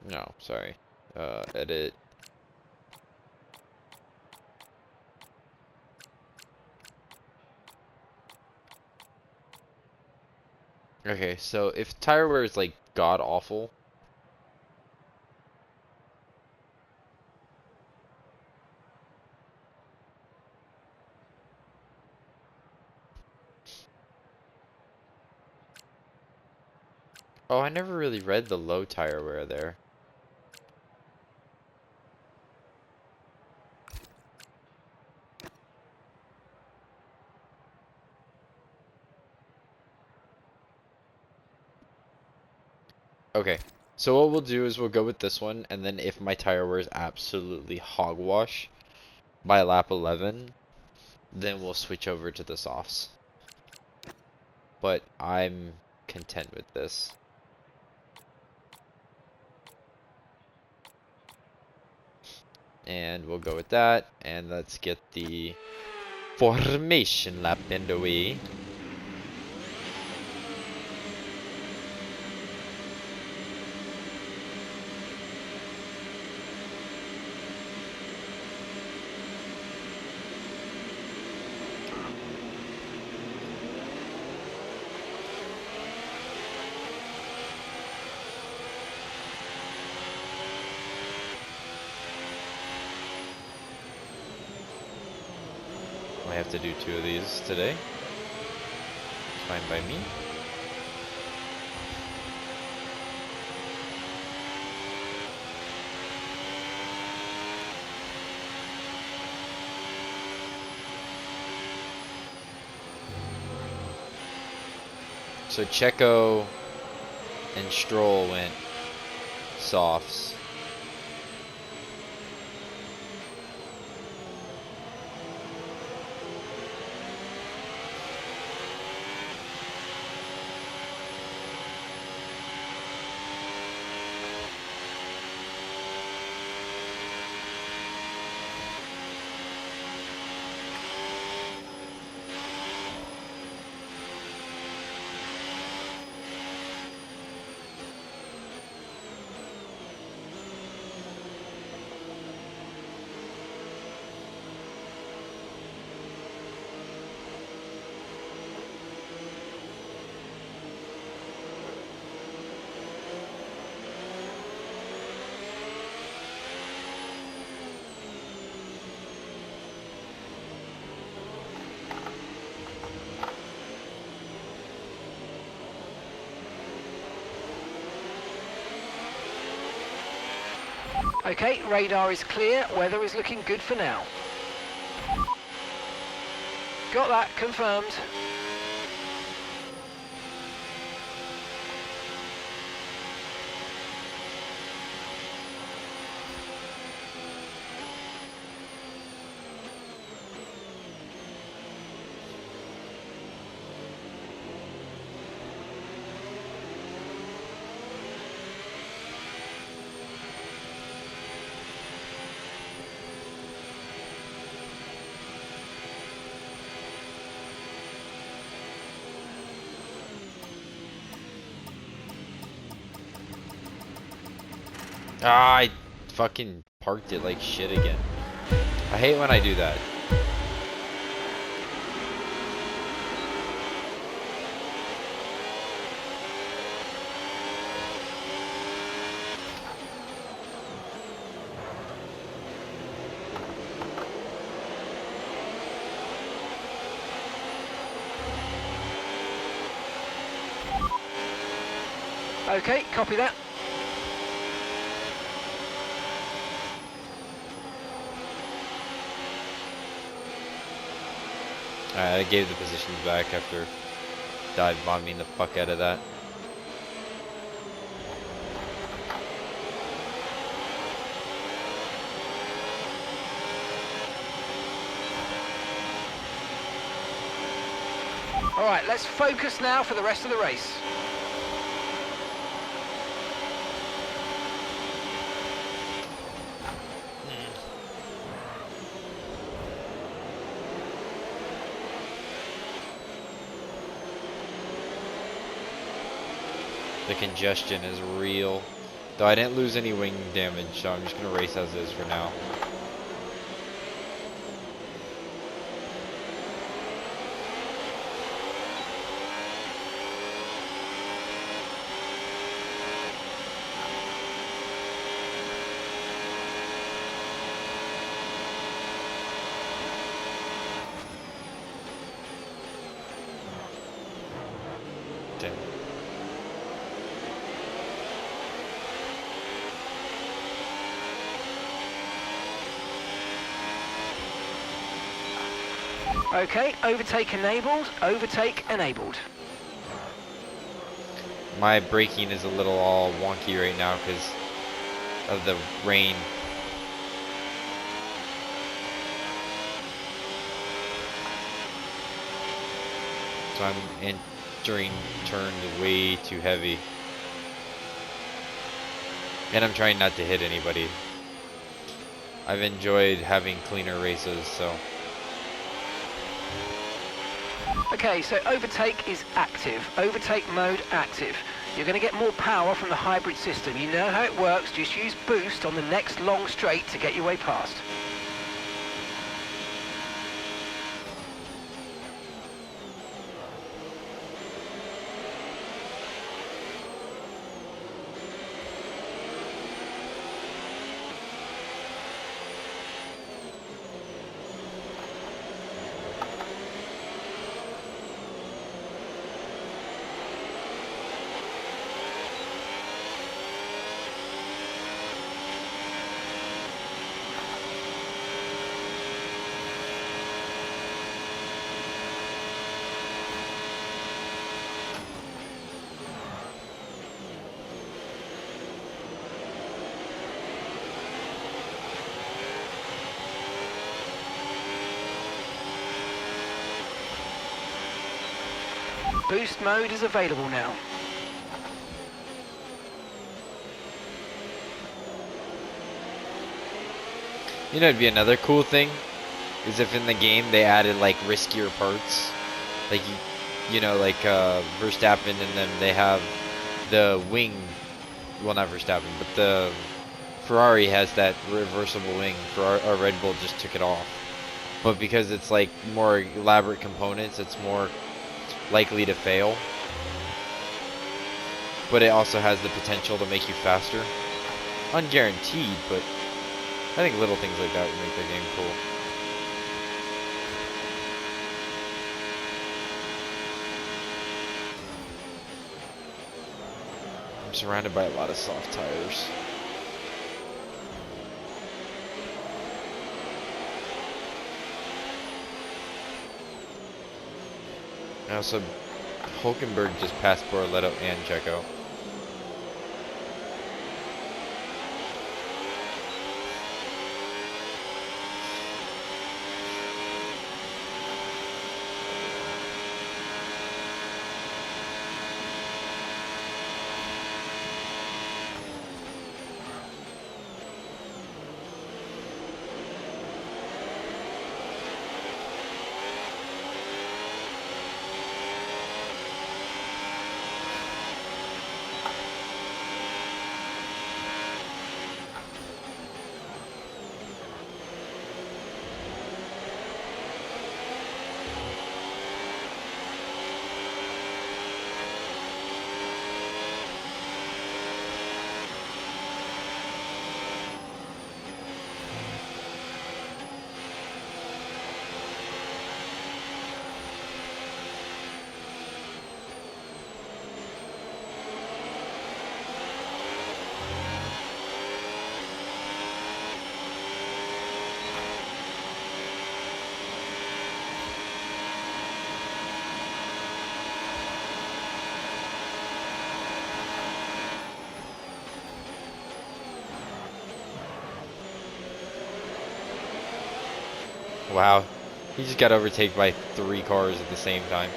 No, sorry. Edit. Okay, so if tire wear is like god awful, oh, I never really read the low tire wear there. Okay, so what we'll do is we'll go with this one, and then if my tire wear is absolutely hogwash by lap 11, then we'll switch over to the softs. But I'm content with this. And we'll go with that, and let's get the formation lap underway. I have to do 2 of these today. Fine by me. So Checo and Stroll went softs. Okay, radar is clear, weather is looking good for now. Got that, confirmed. Ah, I fucking parked it like shit again. I hate when I do that. Okay, copy that. Alright, I gave the positions back after dive bombing the fuck out of that. All right, let's focus now for the rest of the race. The congestion is real. Though I didn't lose any wing damage, so I'm just gonna race as is for now. Damn. Okay, overtake enabled, overtake enabled. My braking is a little all wonky right now because of the rain. So I'm entering turns way too heavy. And I'm trying not to hit anybody. I've enjoyed having cleaner races, so. Okay, so overtake is active. Overtake mode active. You're going to get more power from the hybrid system. You know how it works. Just use boost on the next long straight to get your way past. Boost mode is available now. You know, it'd be another cool thing is if in the game they added like riskier parts, like you know, like Verstappen and them, they have the wing. Well, not Verstappen, but the Ferrari has that reversible wing. Red Bull just took it off, but because it's like more elaborate components, it's more likely to fail. But it also has the potential to make you faster. Unguaranteed, but I think little things like that would make the game cool. I'm surrounded by a lot of soft tires. Now, so Hulkenberg just passed Borletto and Checo. Wow, he just got overtaken by 3 cars at the same time.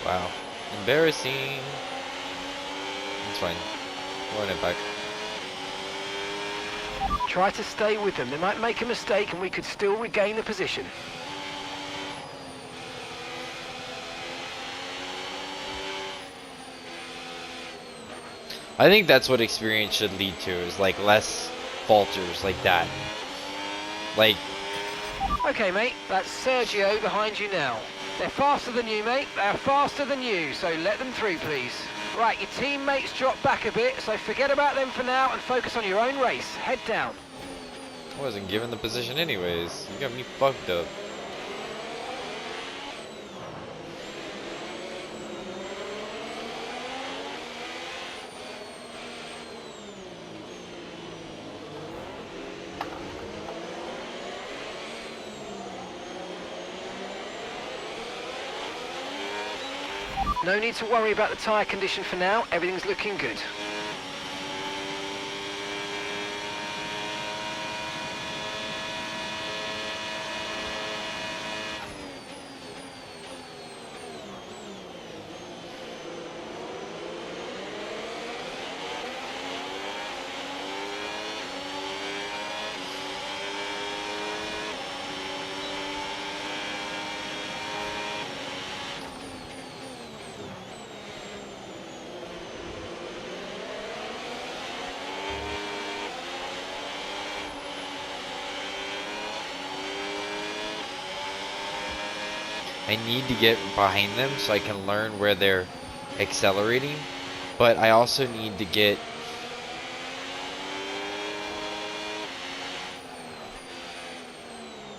Wow. Embarrassing. It's fine. Run it back. Try to stay with them. They might make a mistake and we could still regain the position. I think that's what experience should lead to, is like less falters like that. Like, Okay, mate, that's Sergio behind you now. They're faster than you, mate. They're faster than you, so let them through, please. Right, your teammates drop back a bit, so forget about them for now and focus on your own race. Head down. I wasn't given the position anyways. You got me fucked up. No need to worry about the tyre condition for now. Everything's looking good. I need to get behind them so I can learn where they're accelerating, but I also need to get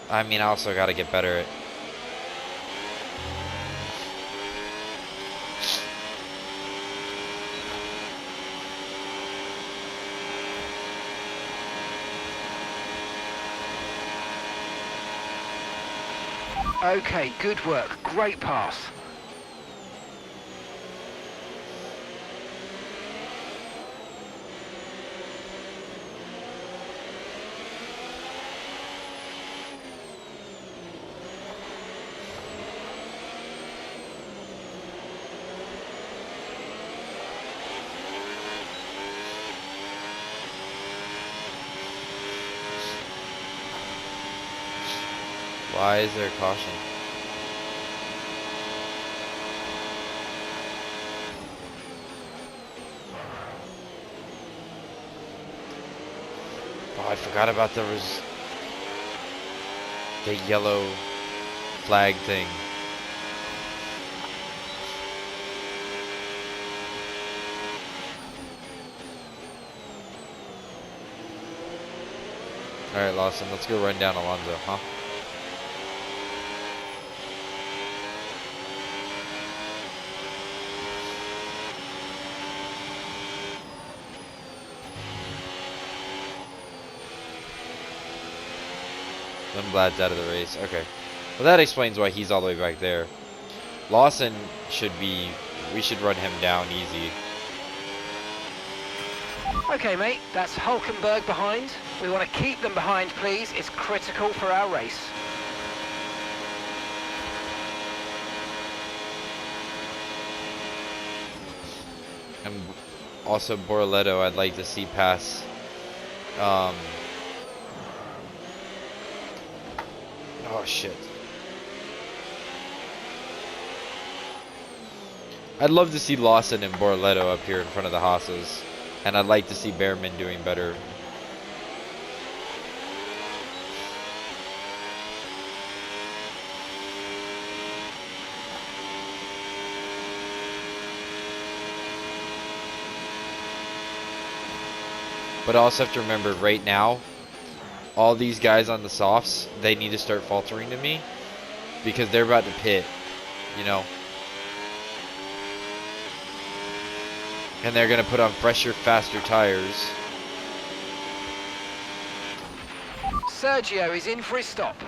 I also gotta get better at Okay, good work. Great pass. why is there a caution? I forgot about the yellow flag thing. Alright, Lawson, let's go run down Alonso, huh? Lundblad's out of the race. Okay. Well, that explains why he's all the way back there. Lawson should be... We should run him down easy. Okay, mate, that's Hulkenberg behind. We want to keep them behind, please. It's critical for our race. And also Borletto, I'd like to see pass. Oh, shit. I'd love to see Lawson and Borletto up here in front of the Haas's. And I'd like to see Behrman doing better. But I also have to remember right now, all these guys on the softs, they need to start faltering to me because they're about to pit, you know. And they're going to put on fresher, faster tires. Sergio is in for his stop.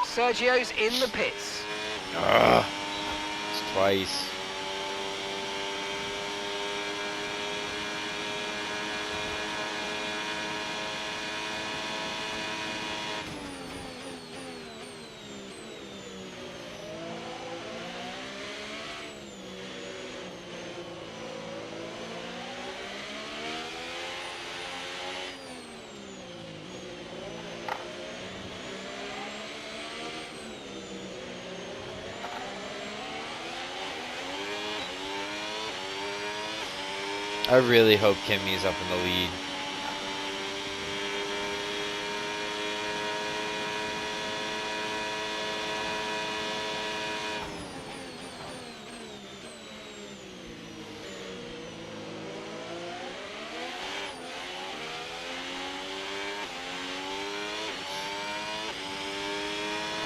Sergio's in the pits. Ugh. It's twice. I really hope Kimmy's up in the lead.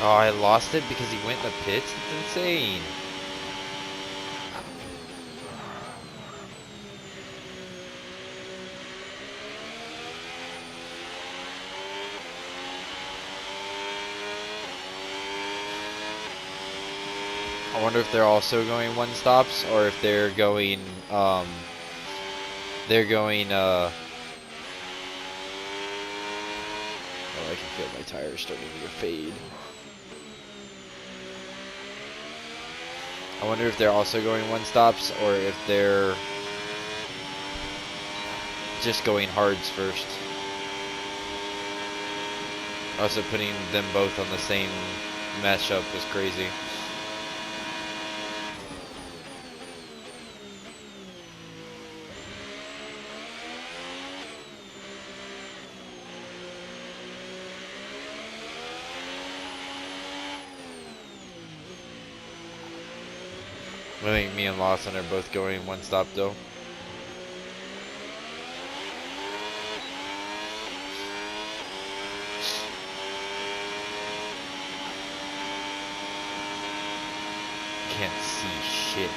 Oh, I lost it because he went in the pits? It's insane. I wonder if they're also going one stops or if they're going oh, I can feel my tires starting to fade. I wonder if they're also going one stops or if they're just going hards first. Also putting them both on the same matchup was crazy. I think me and Lawson are both going one stop though. Can't see shit.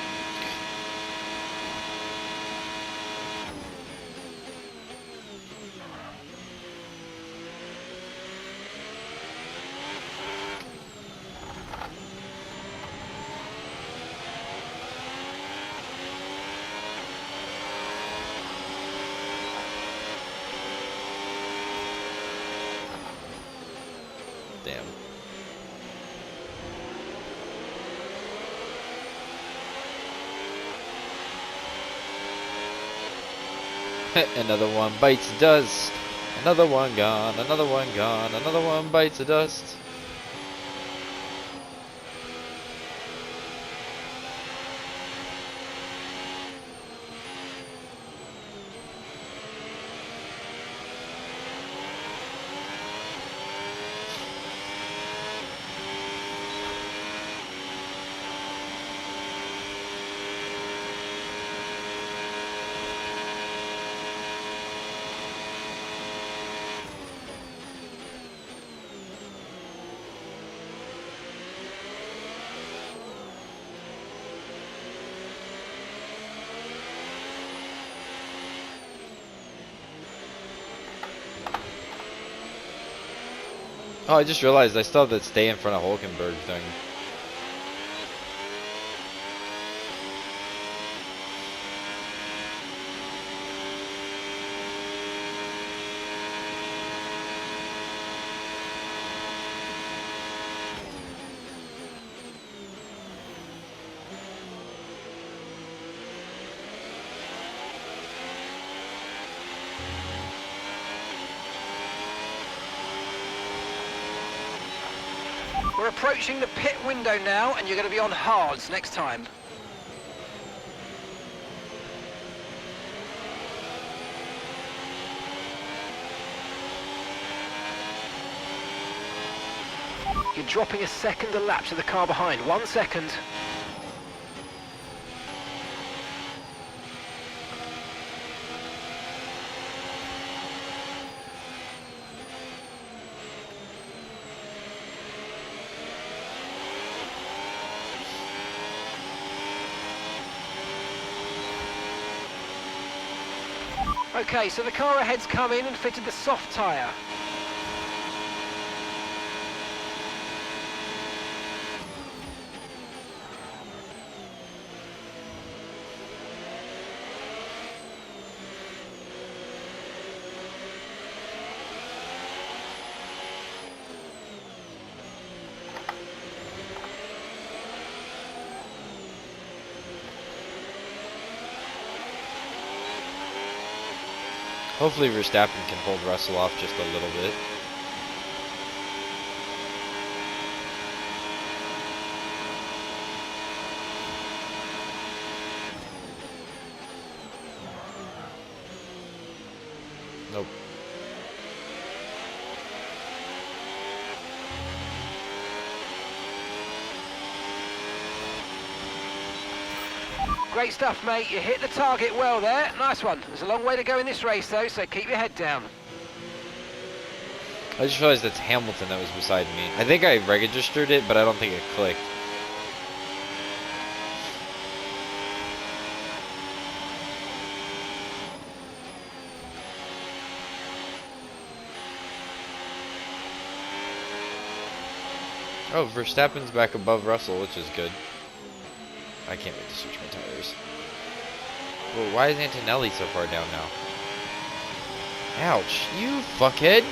Damn. Another one bites the dust. Another one gone. Another one gone. Another one bites the dust. Oh, I just realized I still have that stay in front of Hulkenberg thing. We're approaching the pit window now, and you're going to be on hards next time. You're dropping a second a lap to the car behind. 1 second. Okay, so the car ahead's come in and fitted the soft tyre. Hopefully Verstappen can hold Russell off just a little bit. Nope. Great stuff, mate. You hit the target well there. Nice one. There's a long way to go in this race, though, so keep your head down. I just realized that's Hamilton that was beside me. I think I registered it, but I don't think it clicked. Oh, Verstappen's back above Russell, which is good. I can't wait to switch my tires. Well, why is Antonelli so far down now? Ouch, you fuckhead!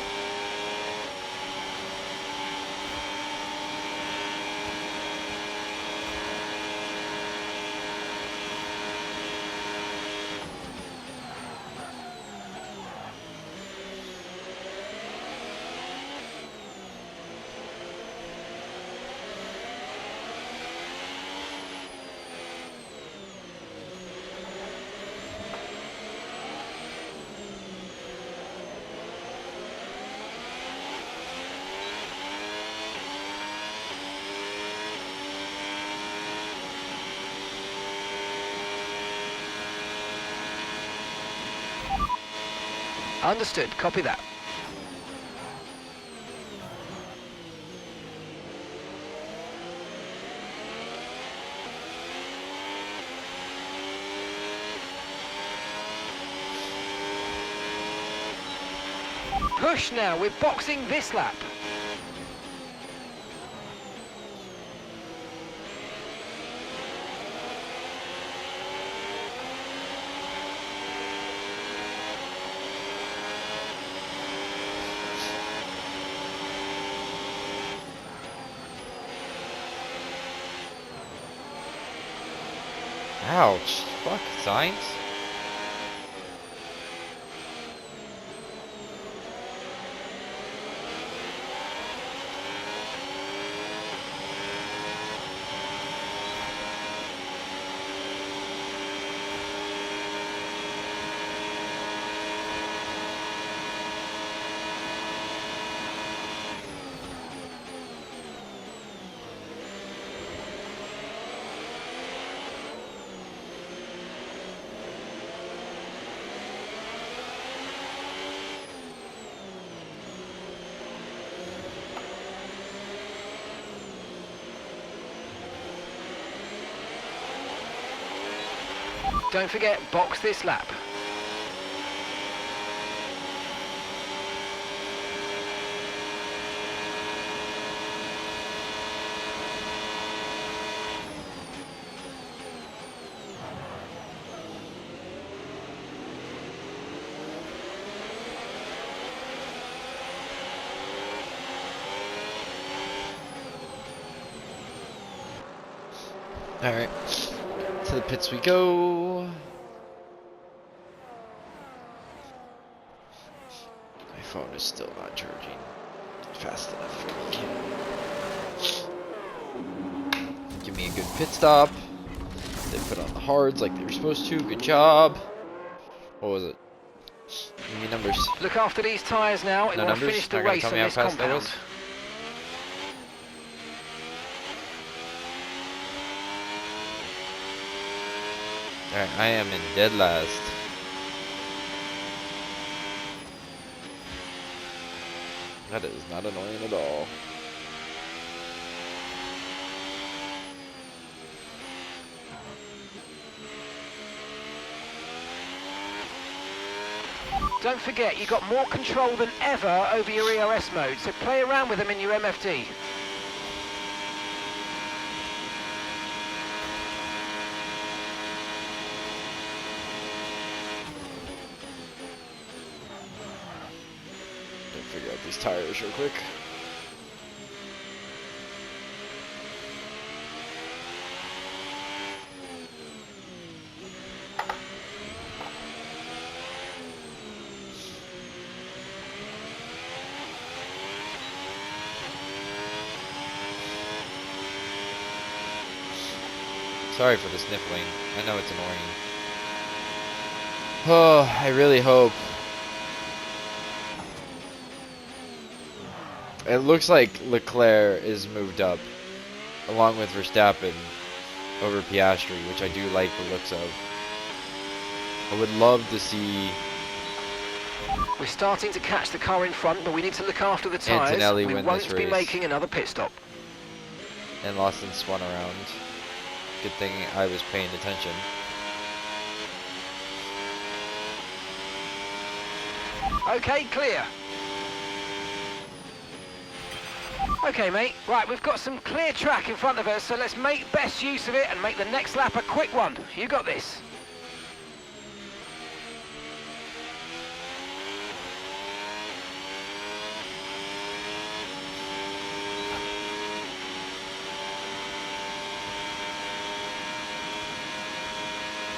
Understood. Copy that. Push now. We're boxing this lap. Ouch. Fuck, signs? Don't forget, box this lap. Alright. To the pits we go. My phone is still not charging fast enough for me. Give me a good pit stop. They put on the hards like they were supposed to. Good job. What was it? Give me numbers. Look after these tyres now. It No will numbers? finish the Not gonna race tell on me how this fast that compound. was? Alright, I am in dead last. That is not annoying at all. Don't forget, you've got more control than ever over your ERS mode, so play around with them in your MFD. Gotta figure out these tires real quick. Sorry for the sniffling. I know it's annoying. Oh, I really hope. It looks like Leclerc is moved up, along with Verstappen, over Piastri, which I do like the looks of. I would love to see We're starting to catch the car in front, but we need to look after the tyres. Antonelli We win won't this be race. making another pit stop. and Lawson spun around. Good thing I was paying attention. Okay, clear. Okay, mate. Right, we've got some clear track in front of us, so let's make best use of it and make the next lap a quick one. You got this.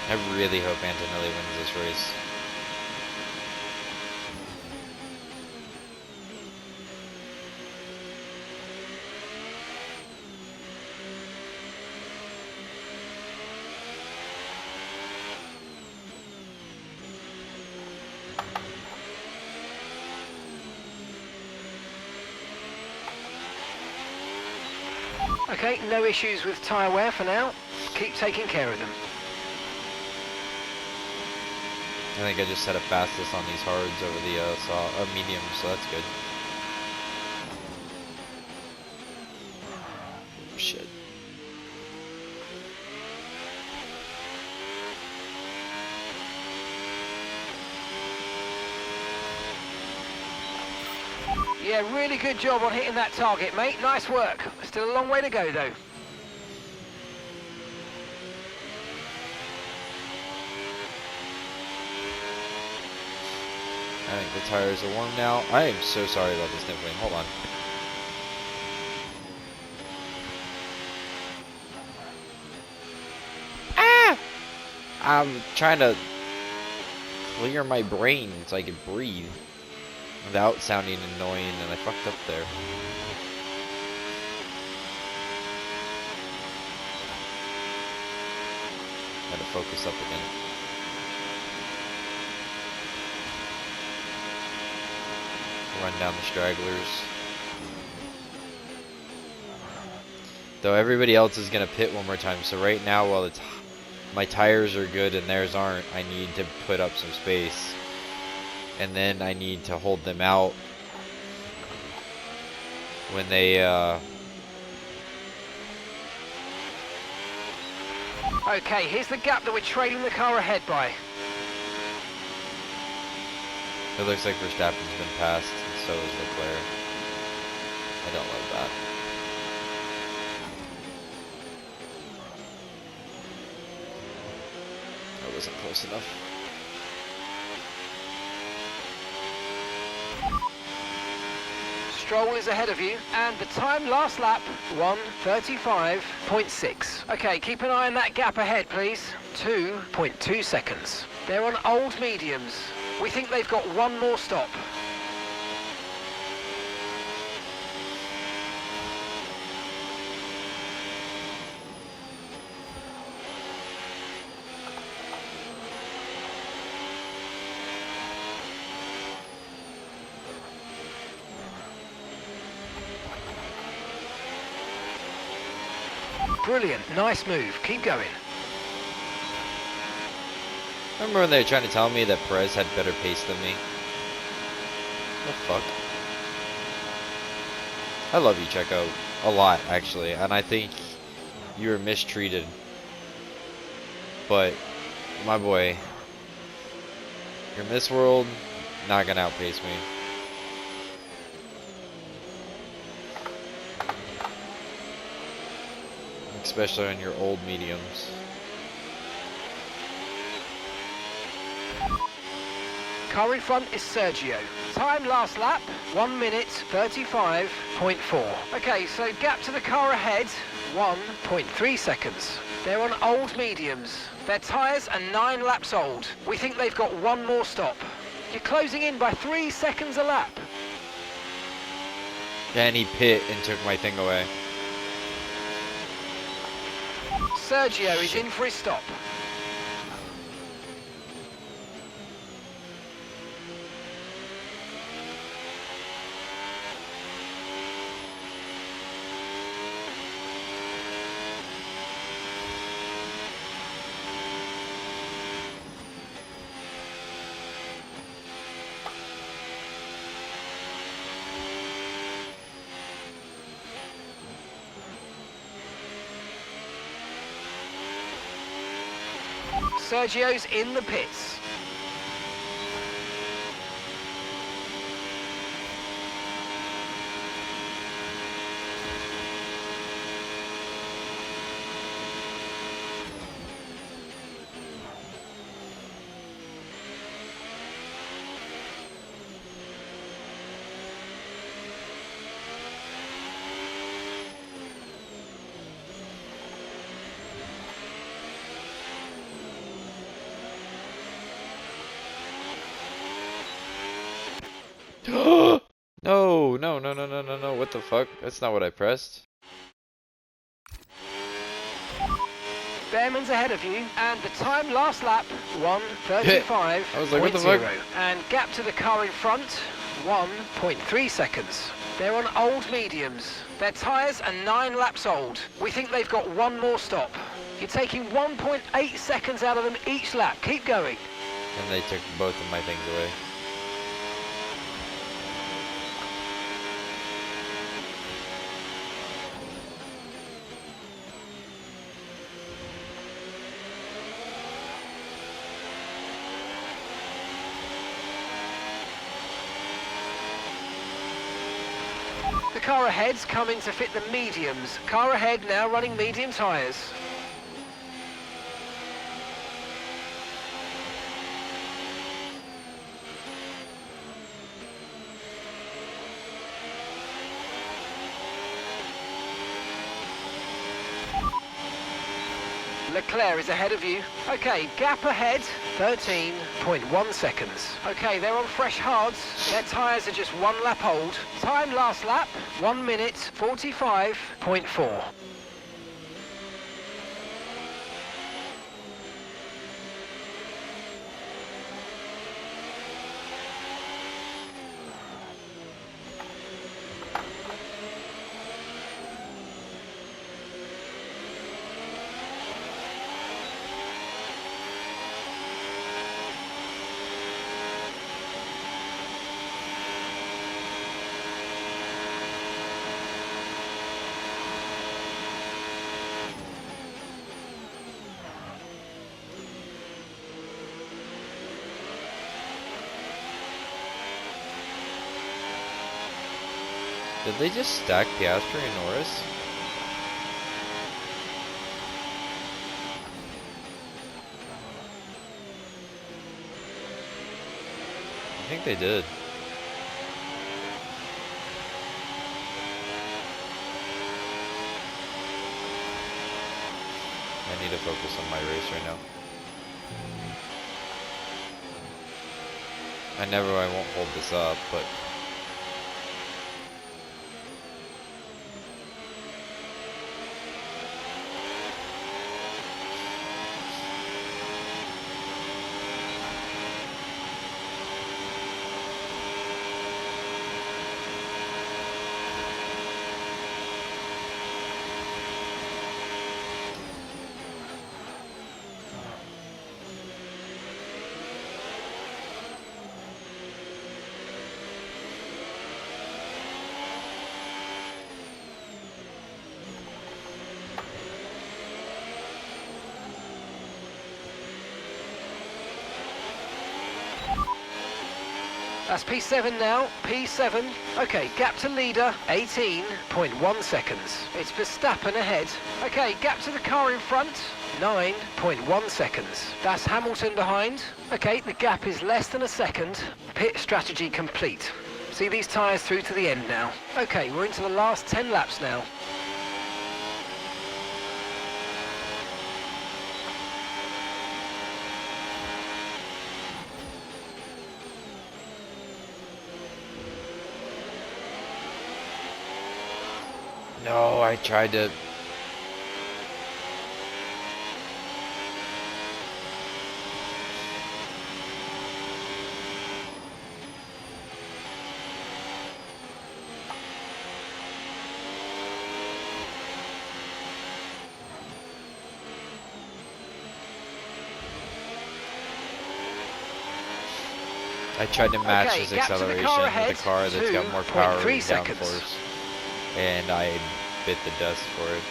I really hope Antonelli wins this race. Okay, no issues with tyre wear for now. Keep taking care of them. I think I just set a fastest on these hards over the mediums, so that's good. Shit. Yeah, really good job on hitting that target, mate. Nice work. Still a long way to go, though. I think the tires are warm now. I am so sorry about this nippling. Hold on. Ah! I'm trying to clear my brain so I can breathe without sounding annoying, and I fucked up there. Gotta focus up again. Run down the stragglers. Though everybody else is gonna pit one more time, so right now while it's my tires are good and theirs aren't, I need to put up some space. And then I need to hold them out when they Okay, here's the gap that we're trailing the car ahead by. it looks like Verstappen's been passed, and so is Leclerc. I don't love that. That wasn't close enough. Stroll is ahead of you, and the time last lap, 1:35.6. Okay, keep an eye on that gap ahead, please. 2.2 seconds. They're on old mediums. We think they've got one more stop. Brilliant, nice move. Keep going. Remember when they were trying to tell me that Perez had better pace than me? The fuck? I love you, Checo. A lot, actually. And I think you were mistreated. But, my boy, you're in this world, not gonna outpace me. Especially on your old mediums. Car in front is Sergio. Time last lap, 1:35.4. Okay, so gap to the car ahead, 1.3 seconds. They're on old mediums. Their tyres are 9 laps old. We think they've got one more stop. You're closing in by 3 seconds a lap. And he pit and took my thing away. Sergio is in for his stop. Sergio's in the pits. No, no, no, no, no, no, no. What the fuck? That's not what I pressed. Behrman's ahead of you, and the time last lap, 1:35.0. I was like, what the fuck? And gap to the car in front, 1.3 seconds. They're on old mediums. Their tyres are 9 laps old. We think they've got one more stop. You're taking 1.8 seconds out of them each lap. Keep going. And they took both of my things away. The car ahead's coming to fit the mediums. Car ahead now running medium tyres. Leclerc is ahead of you. Okay, gap ahead, 13.1 seconds. Okay, they're on fresh hards. Their tyres are just 1 lap old. Time last lap, 1 minute 45.4. Did they just stack Piastri and Norris? I think they did. I need to focus on my race right now. I won't hold this up, but That's P7 now, P7. Okay, gap to leader, 18.1 seconds. It's Verstappen ahead. Okay, gap to the car in front, 9.1 seconds. That's Hamilton behind. Okay, the gap is less than a second. Pit strategy complete. See these tyres through to the end now. Okay, we're into the last 10 laps now. no, I tried to. I tried to match Okay, his gap to the acceleration car with ahead, the car that's got more power 2.3 and seconds. downforce, and I bit the dust for it.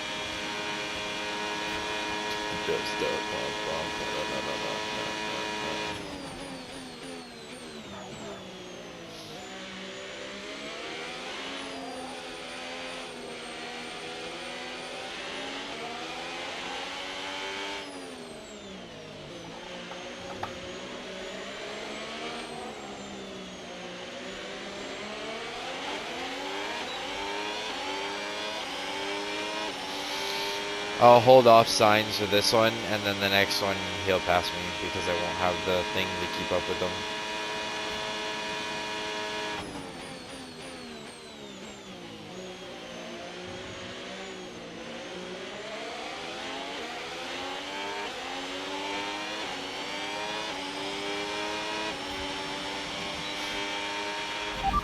I'll hold off signs for this one, and then the next one he'll pass me because I won't have the thing to keep up with him.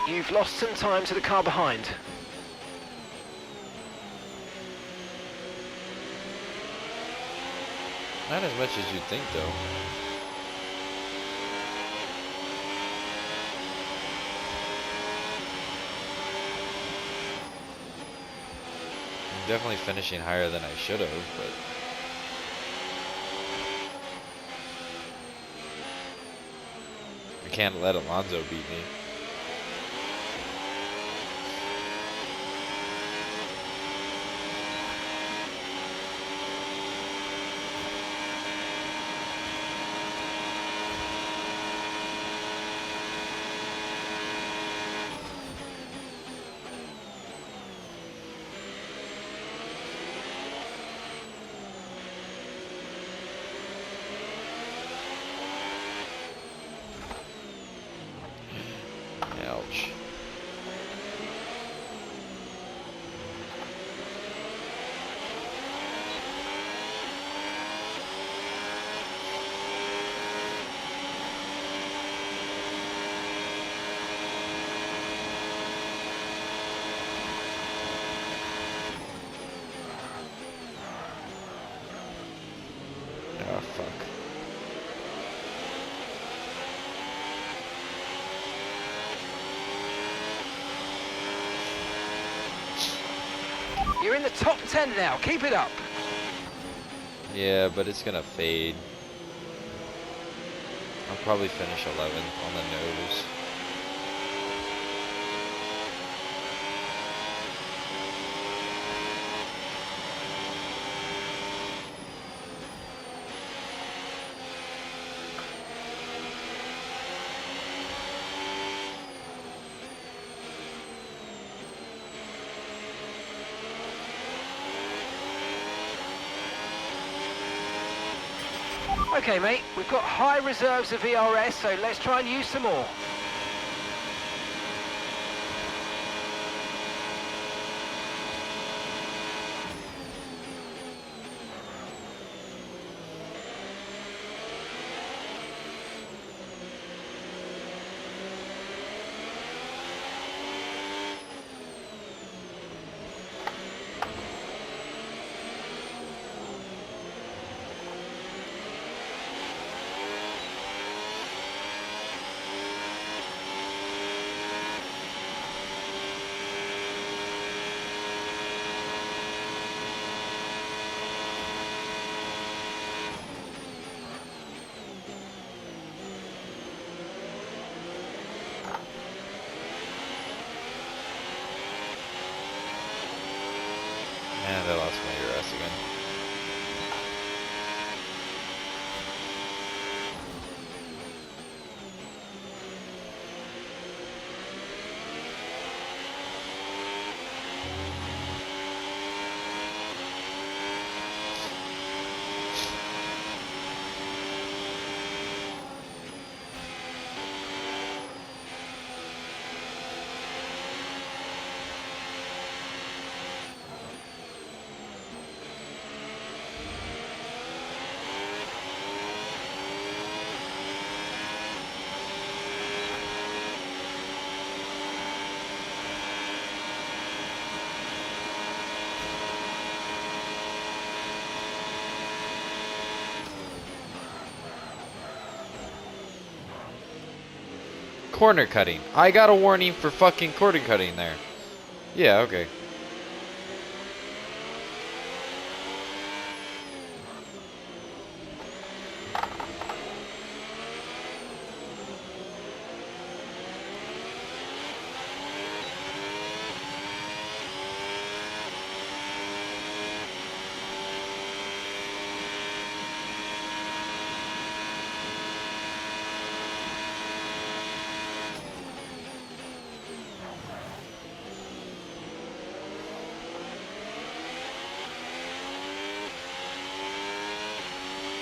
You've lost some time to the car behind. Not as much as you'd think, though. I'm definitely finishing higher than I should have, but I can't let Alonso beat me. You're in the top 10 now. Keep it up. Yeah, but it's gonna fade. I'll probably finish 11th on the nose. Okay, mate, we've got high reserves of VRS, so let's try and use some more. And I lost my ERS again. Corner cutting. I got a warning for fucking corner cutting there. Yeah, okay.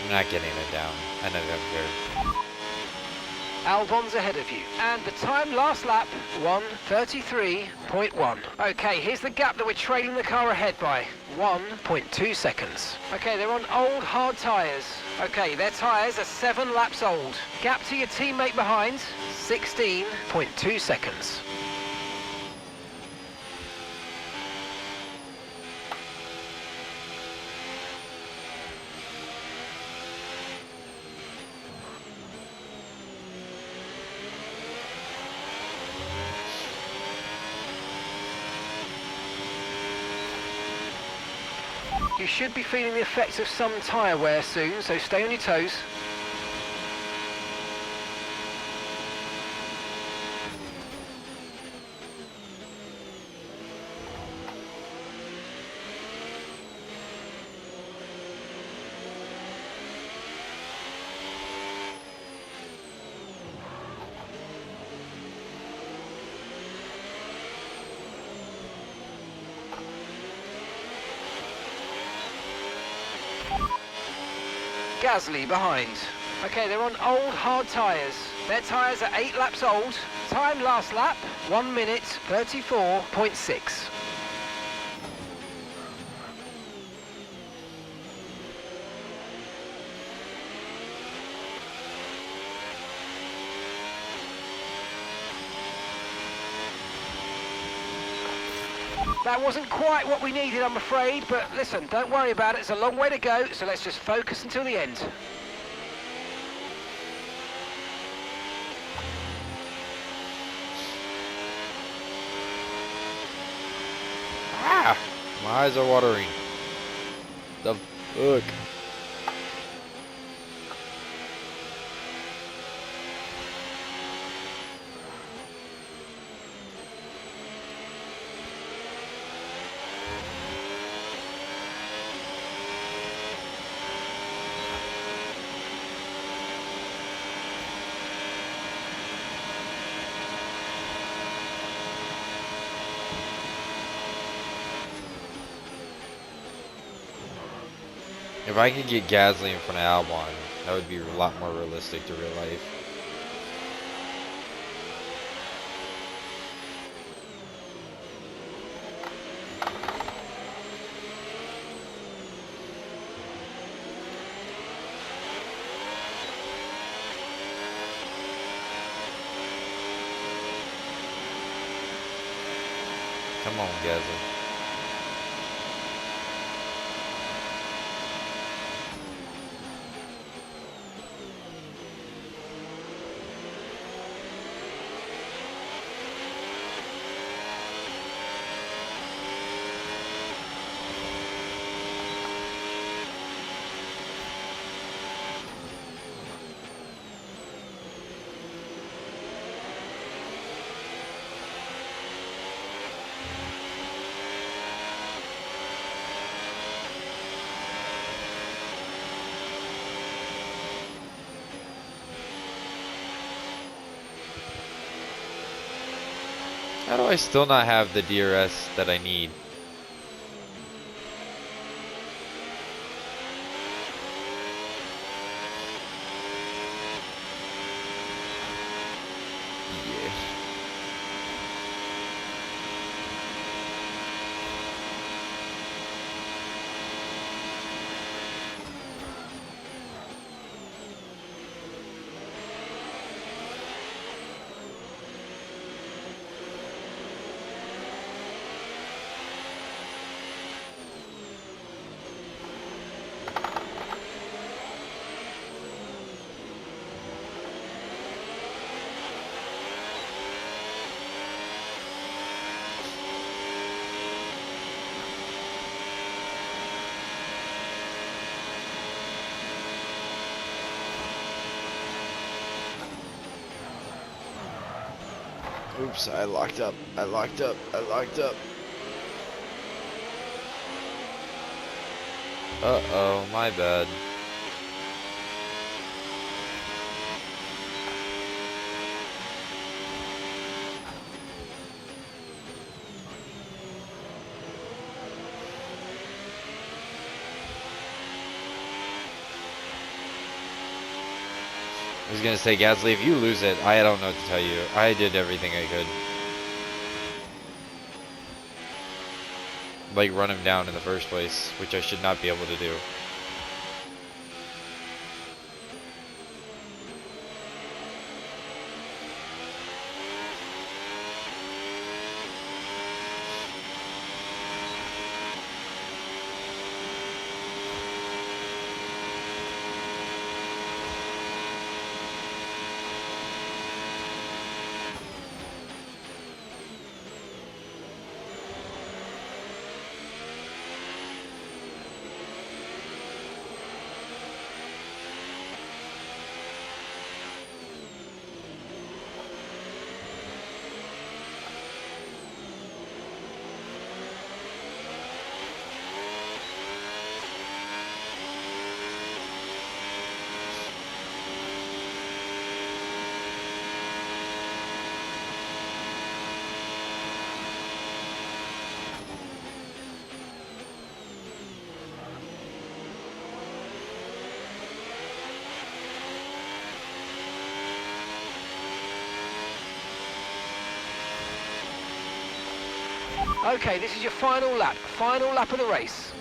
I'm not getting it down. I know that very. Albon's ahead of you. And the time last lap, 1:33.1. Okay, here's the gap that we're trailing the car ahead by. 1.2 seconds. Okay, they're on old hard tyres. Okay, their tyres are 7 laps old. Gap to your teammate behind, 16.2 seconds. You should be feeling the effects of some tyre wear soon, so stay on your toes. Gasly behind. Okay, they're on old hard tyres. Their tyres are 8 laps old. Time last lap, 1 minute 34.6. That wasn't quite what we needed, I'm afraid, but listen, don't worry about it. It's a long way to go, so let's just focus until the end. Ah! My eyes are watering. The fuck? If I could get Gasly in front of Albon, that would be a lot more realistic to real life. Come on, Gasly. How do I still not have the DRS that I need? Yeah. Oops, I locked up. I locked up. I locked up. Uh-oh, my bad. I was gonna say, Gasly, if you lose it, I don't know what to tell you. I did everything I could. Like, run him down in the first place, which I should not be able to do. Okay, this is your final lap of the race.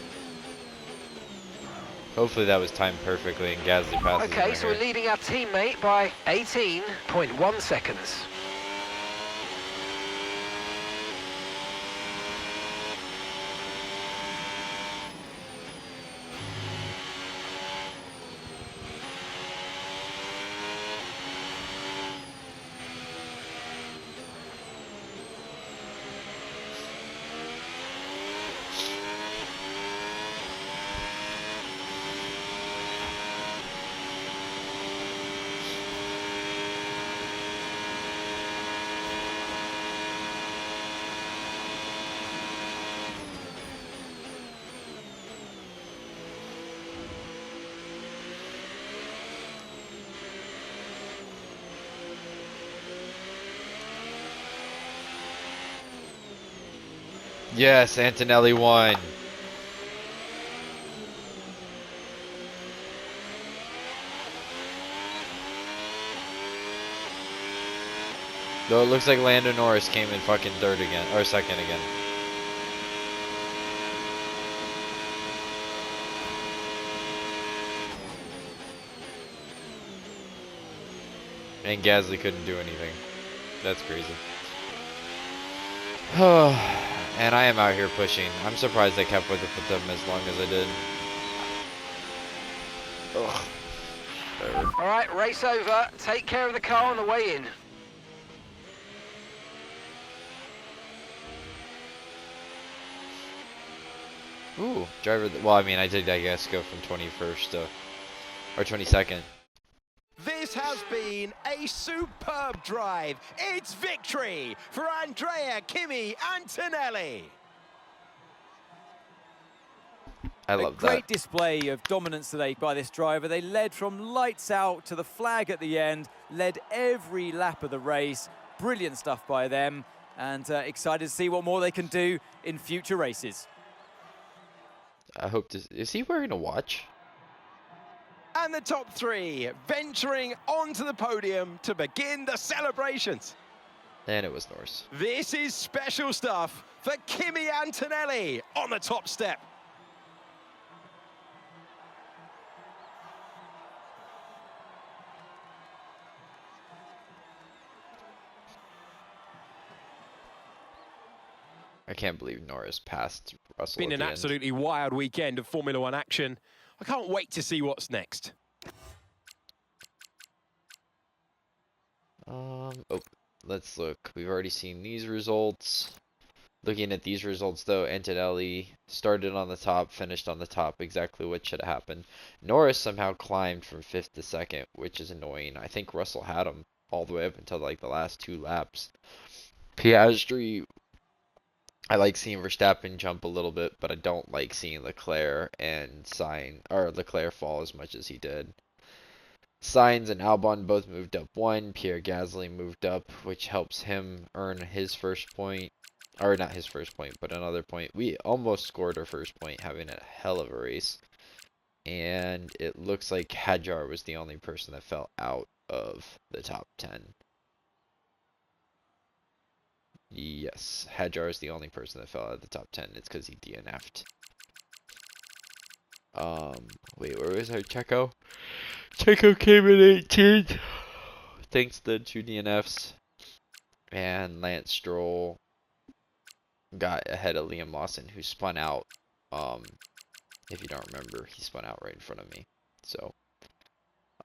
Hopefully that was timed perfectly and Gasly passes him Okay, right so we're here. leading our teammate by 18.1 seconds. Yes, Antonelli won. Though it looks like Lando Norris came in fucking third again, or second again. And Gasly couldn't do anything. That's crazy. And I am out here pushing. I'm surprised I kept with them as long as I did. Ugh. All right, race over. Take care of the car on the way in. Ooh, driver. Well, I mean, I did, I guess, go from 21st to, or 22nd. This has been a superb drive. It's victory for Andrea Kimi Antonelli. I love A great that. display of dominance today by this driver. They led from lights out to the flag at the end, led every lap of the race. Brilliant stuff by them, and excited to see what more they can do in future races. I hope this. Is he wearing a watch? And the top three venturing onto the podium to begin the celebrations. And it was Norris. This is special stuff for Kimi Antonelli on the top step. I can't believe Norris passed Russell. Been at an the end. absolutely wild weekend of Formula One action. I can't wait to see what's next. Oh, let's look. We've already seen these results. Looking at these results, though, Antonelli started on the top, finished on the top. Exactly what should have happened. Norris somehow climbed from 5th to 2nd, which is annoying. I think Russell had him all the way up until like the last 2 laps. Piastri, I like seeing Verstappen jump a little bit, but I don't like seeing Leclerc and Leclerc fall as much as he did. Sainz and Albon both moved up 1. Pierre Gasly moved up, which helps him earn his first point. Or not his first point, but another point. We almost scored our first point, having a hell of a race. And it looks like Hadjar was the only person that fell out of the top 10. Yes, Hadjar is the only person that fell out of the top 10. It's because he DNF'd. Wait, where was our Checo? Checo came in 18th. Thanks to the 2 DNFs. And Lance Stroll got ahead of Liam Lawson, who spun out. If you don't remember, he spun out right in front of me. So,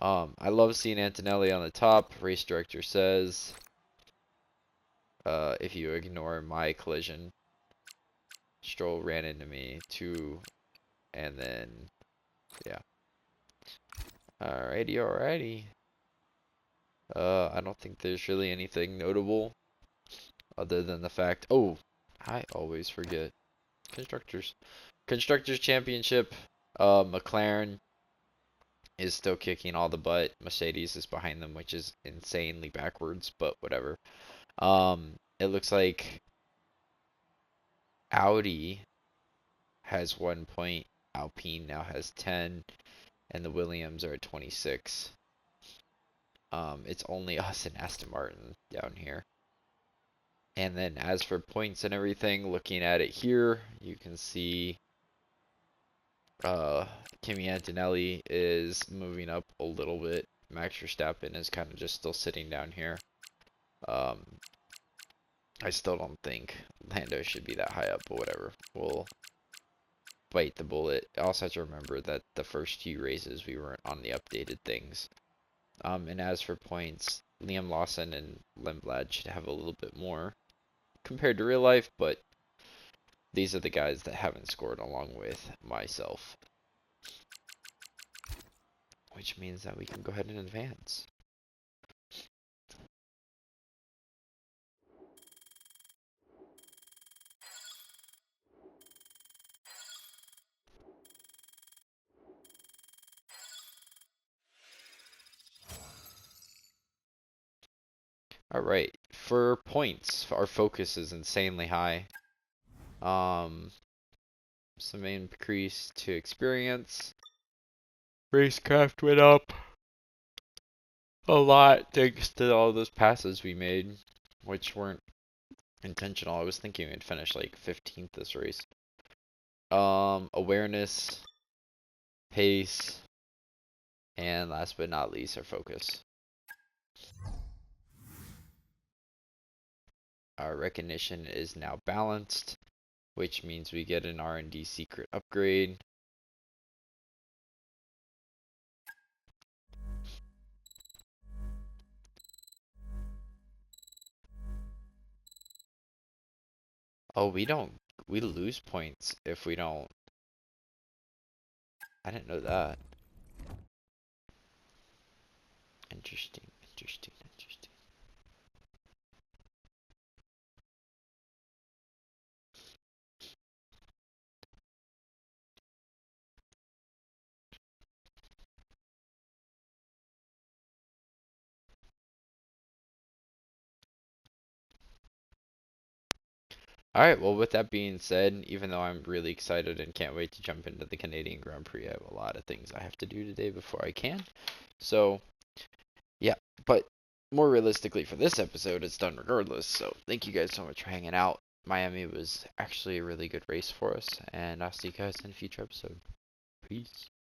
I love seeing Antonelli on the top. Race director says, if you ignore my collision, Stroll ran into me too, and then, yeah. Alrighty. I don't think there's really anything notable other than the fact, oh, I always forget. Constructors Championship, McLaren is still kicking all the butt. Mercedes is behind them, which is insanely backwards, but whatever. It looks like Audi has 1 point, Alpine now has 10, and the Williams are at 26. It's only us and Aston Martin down here. And then as for points and everything, looking at it here, you can see Kimi Antonelli is moving up a little bit. Max Verstappen is kind of just still sitting down here. I still don't think Lando should be that high up, but whatever. We'll bite the bullet. I also have to remember that the first few races we weren't on the updated things. And as for points, Liam Lawson and Lindblad should have a little bit more compared to real life, but these are the guys that haven't scored along with myself. Which means that we can go ahead and advance. Alright, for points, our focus is insanely high. Some increase to experience. Racecraft went up a lot thanks to all those passes we made, which weren't intentional. I was thinking we'd finish like 15th this race. Awareness, pace, and last but not least, our focus. Our recognition is now balanced, which means we get an R&D secret upgrade. Oh, we lose points if we don't. I didn't know that. Interesting, interesting, interesting. Alright, well with that being said, even though I'm really excited and can't wait to jump into the Canadian Grand Prix, I have a lot of things I have to do today before I can. So, yeah, but more realistically for this episode, it's done regardless. So, thank you guys so much for hanging out. Miami was actually a really good race for us, and I'll see you guys in a future episode. Peace.